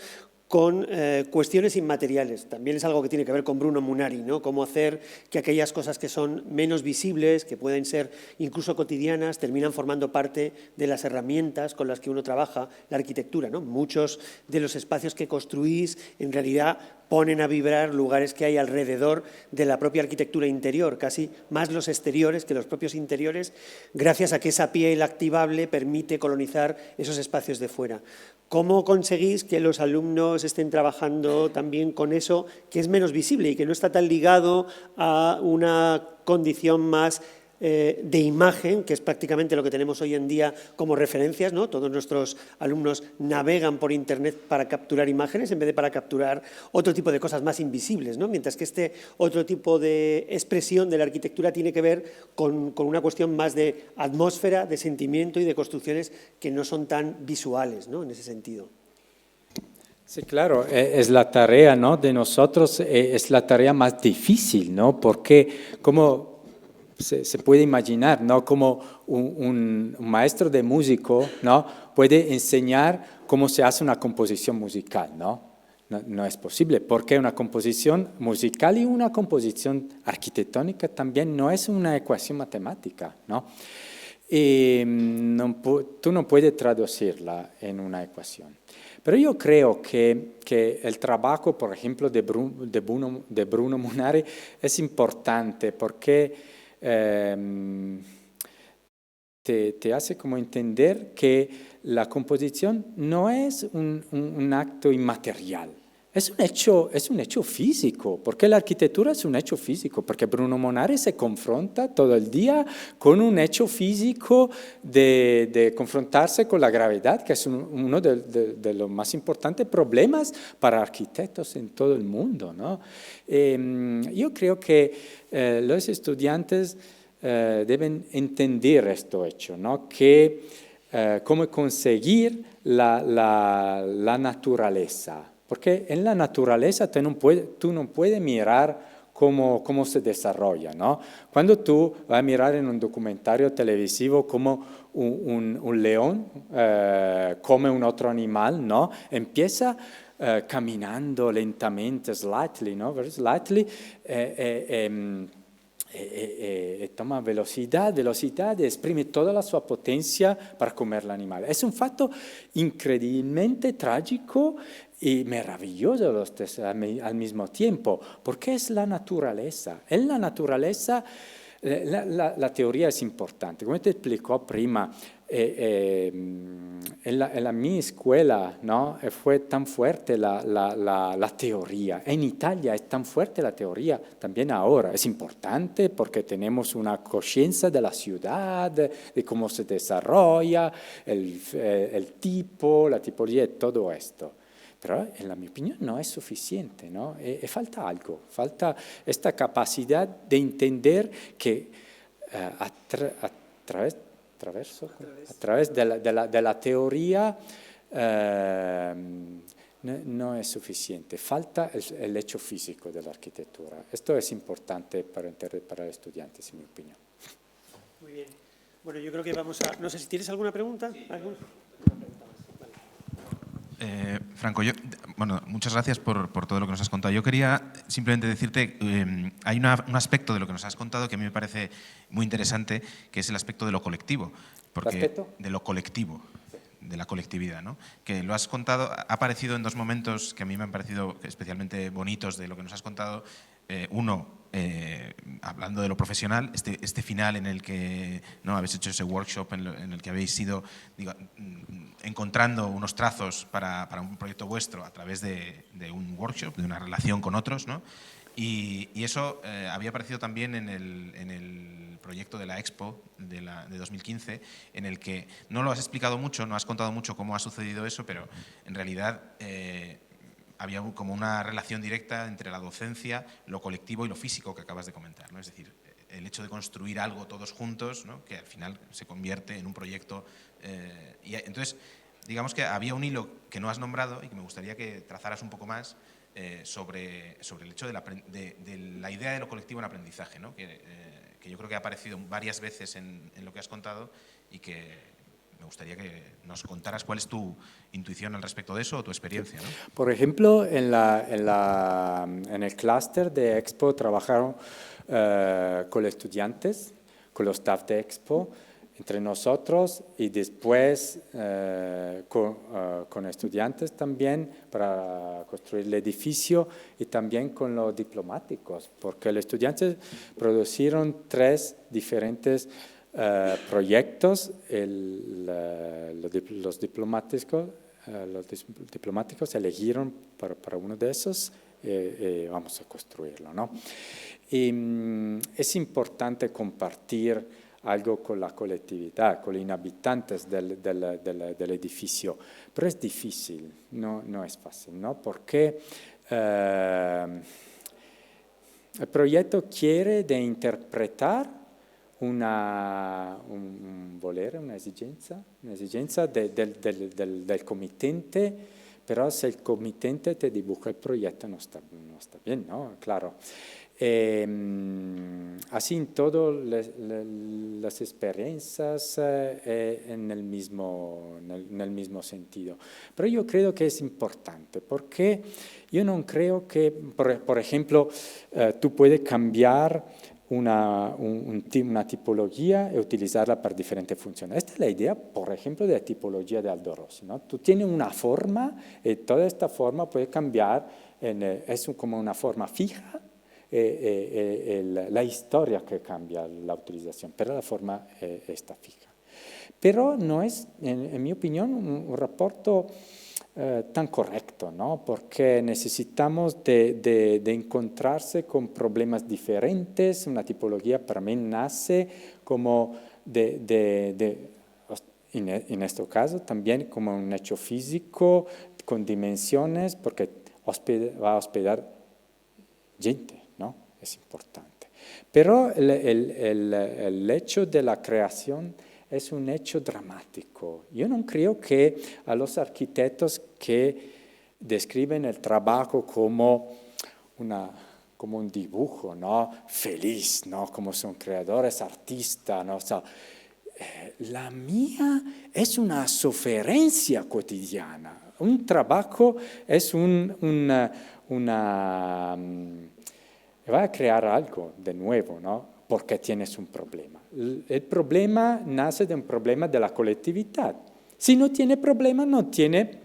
A: con cuestiones inmateriales. También es algo que tiene que ver con Bruno Munari, ¿no? Cómo hacer que aquellas cosas que son menos visibles, que pueden ser incluso cotidianas, terminan formando parte de las herramientas con las que uno trabaja la arquitectura, ¿no? Muchos de los espacios que construís en realidad ponen a vibrar lugares que hay alrededor de la propia arquitectura interior, casi más los exteriores que los propios interiores, gracias a que esa piel activable permite colonizar esos espacios de fuera. ¿Cómo conseguís que los alumnos estén trabajando también con eso que es menos visible y que no está tan ligado a una condición más de imagen, que es prácticamente lo que tenemos hoy en día como referencias, ¿no? Todos nuestros alumnos navegan por Internet para capturar imágenes en vez de para capturar otro tipo de cosas más invisibles, ¿no? Mientras que este otro tipo de expresión de la arquitectura tiene que ver con una cuestión más de atmósfera, de sentimiento y de construcciones que no son tan visuales, ¿no? En ese sentido.
B: Sí, claro, es la tarea, ¿no? De nosotros, es la tarea más difícil, ¿no? Porque como se puede imaginar, ¿no? Como un maestro de músico, ¿no? Puede enseñar cómo se hace una composición musical, ¿no? No es posible, porque una composición musical y una composición arquitectónica también no es una ecuación matemática, ¿no? Y tú no puedes traducirla en una ecuación. Pero yo creo que el trabajo, por ejemplo, de Bruno Munari es importante porque te hace como entender que la composición no es un acto inmaterial, es un hecho físico, porque la arquitectura es un hecho físico, porque Bruno Munari se confronta todo el día con un hecho físico de confrontarse con la gravedad, que es uno de los más importantes problemas para arquitectos en todo el mundo, ¿no? Yo creo que los estudiantes deben entender esto hecho, ¿no? Que cómo conseguir la naturaleza. Porque en la naturaleza tú no puedes mirar cómo se desarrolla, ¿no? Cuando tú vas a mirar en un documentario televisivo cómo un león come un otro animal, ¿no? Empieza caminando lentamente, slightly, ¿no? Very slightly, toma velocidad, exprime toda la sua potencia para comer el animal. Es un fatto increíblemente trágico y maravilloso al mismo tiempo, porque es la naturaleza. En la naturaleza la teoría es importante. Come ti explicó prima, en la mi escuela, ¿no? Fue tan fuerte la teoría. En Italia es tan fuerte la teoría también ahora. Es importante porque tenemos una conciencia de la ciudad, de cómo se desarrolla, el tipo, la tipología y todo esto. Pero en la mi opinión no es suficiente, ¿no? Falta algo, falta esta capacidad de entender que a través de la teoría no es suficiente, falta el hecho físico de la arquitectura. Esto es importante para los estudiantes, en mi opinión.
A: Muy bien. Bueno, yo creo que vamos a... No sé si tienes alguna pregunta. Sí.
C: Franco, bueno, muchas gracias por todo lo que nos has contado. Yo quería simplemente decirte, hay un aspecto de lo que nos has contado que a mí me parece muy interesante, que es el aspecto de lo colectivo. De lo colectivo, de la colectividad, ¿no? Que lo has contado, ha aparecido en dos momentos que a mí me han parecido especialmente bonitos de lo que nos has contado. Uno, hablando de lo profesional, este final en el que no habéis hecho ese workshop en el que habéis ido encontrando unos trazos para un proyecto vuestro a través de un workshop, de una relación con otros, ¿no? Y eso había aparecido también en el proyecto de la Expo de 2015, en el que no lo has explicado mucho, no has contado mucho cómo ha sucedido eso, pero en realidad había como una relación directa entre la docencia, lo colectivo y lo físico que acabas de comentar, ¿no? Es decir, el hecho de construir algo todos juntos, ¿no? Que al final se convierte en un proyecto. Y entonces, digamos que había un hilo que no has nombrado y que me gustaría que trazaras un poco más sobre el hecho de la idea de lo colectivo en aprendizaje, ¿no? Que yo creo que ha aparecido varias veces en lo que has contado y que me gustaría que nos contaras cuál es tu intuición al respecto de eso o tu experiencia, ¿no?
B: Por ejemplo, en el clúster de Expo trabajaron con los estudiantes, con los staff de Expo, entre nosotros y después con estudiantes también para construir el edificio y también con los diplomáticos, porque los estudiantes produjeron 3 diferentes proyectos, los diplomáticos eligieron para uno de esos vamos a construirlo, ¿no? Y es importante compartir algo con la colectividad, con los habitantes del edificio, pero es difícil, no es fácil, ¿no? Porque el proyecto quiere de interpretar un volere, una esigenza del comitente, pero si el comitente te dibuja el proyecto no está bien, ¿no? Claro. Así en todas las experiencias en el mismo sentido. Pero yo creo que es importante porque yo no creo que, por ejemplo, tú puedes cambiar una tipología y utilizarla para diferentes funciones. Esta es la idea, por ejemplo, de la tipología de Aldo Rossi, ¿no? Tú tienes una forma y toda esta forma puede cambiar, es como una forma fija, la historia que cambia la utilización, pero la forma está fija. Pero no es, en mi opinión, un rapporto tan correcto, ¿no? Porque necesitamos de encontrarse con problemas diferentes. Una tipología para mí nace como en este caso también como un hecho físico con dimensiones, porque va a hospedar gente, ¿no? Es importante. Pero el hecho de la creación es un hecho dramático. Yo no creo que a los arquitectos que describen el trabajo como un dibujo, ¿no? Feliz, ¿no? Como son creadores, artistas, ¿no? O sea, la mía es una suferencia cotidiana. Un trabajo es va a crear algo de nuevo, ¿no? Porque tienes un problema. El problema nace de un problema de la colectividad. Si no tiene problema, no tiene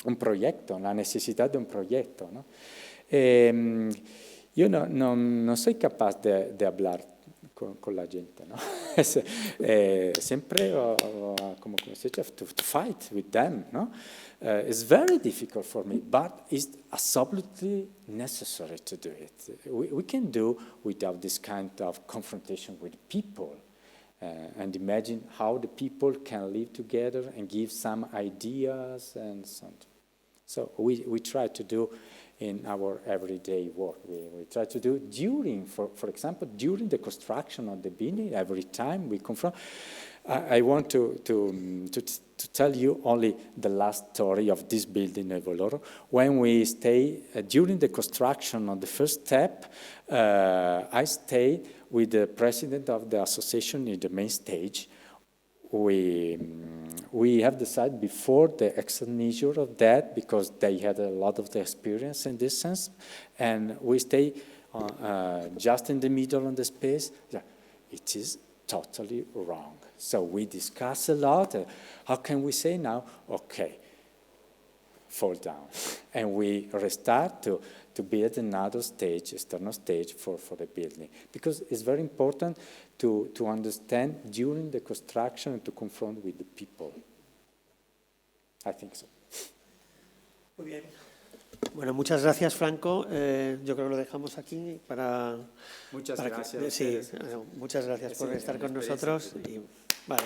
B: un proyecto, la necesidad de un proyecto, ¿no? Yo no soy capaz de hablar con la gente, ¿no? Siempre, como se dice, to fight with them, ¿no? It's very difficult for me, but it's absolutely necessary to do it. We can do without this kind of confrontation with people and imagine how the people can live together and give some ideas and so on. So we try to do in our everyday work. We try to do during, for example, during the construction of the building, every time we confront. I want to tell you only the last story of this building in Voloro. When we stay, during the construction of the first step, I stayed with the president of the association in the main stage. We have decided before the expenditure of that, because they had a lot of the experience in this sense, and we stay just in the middle of the space. It is totally wrong. So we discuss a lot. How can we say now, okay, fall down? And we restart to build another stage, external stage for the building. Because it's very important to understand during the construction and to confront with the people. I think so.
A: Muy bien. Bueno, muchas gracias, Franco. Yo creo que lo dejamos aquí para...
B: Muchas gracias.
A: Sí, muchas gracias por estar con nosotros. Y, vale,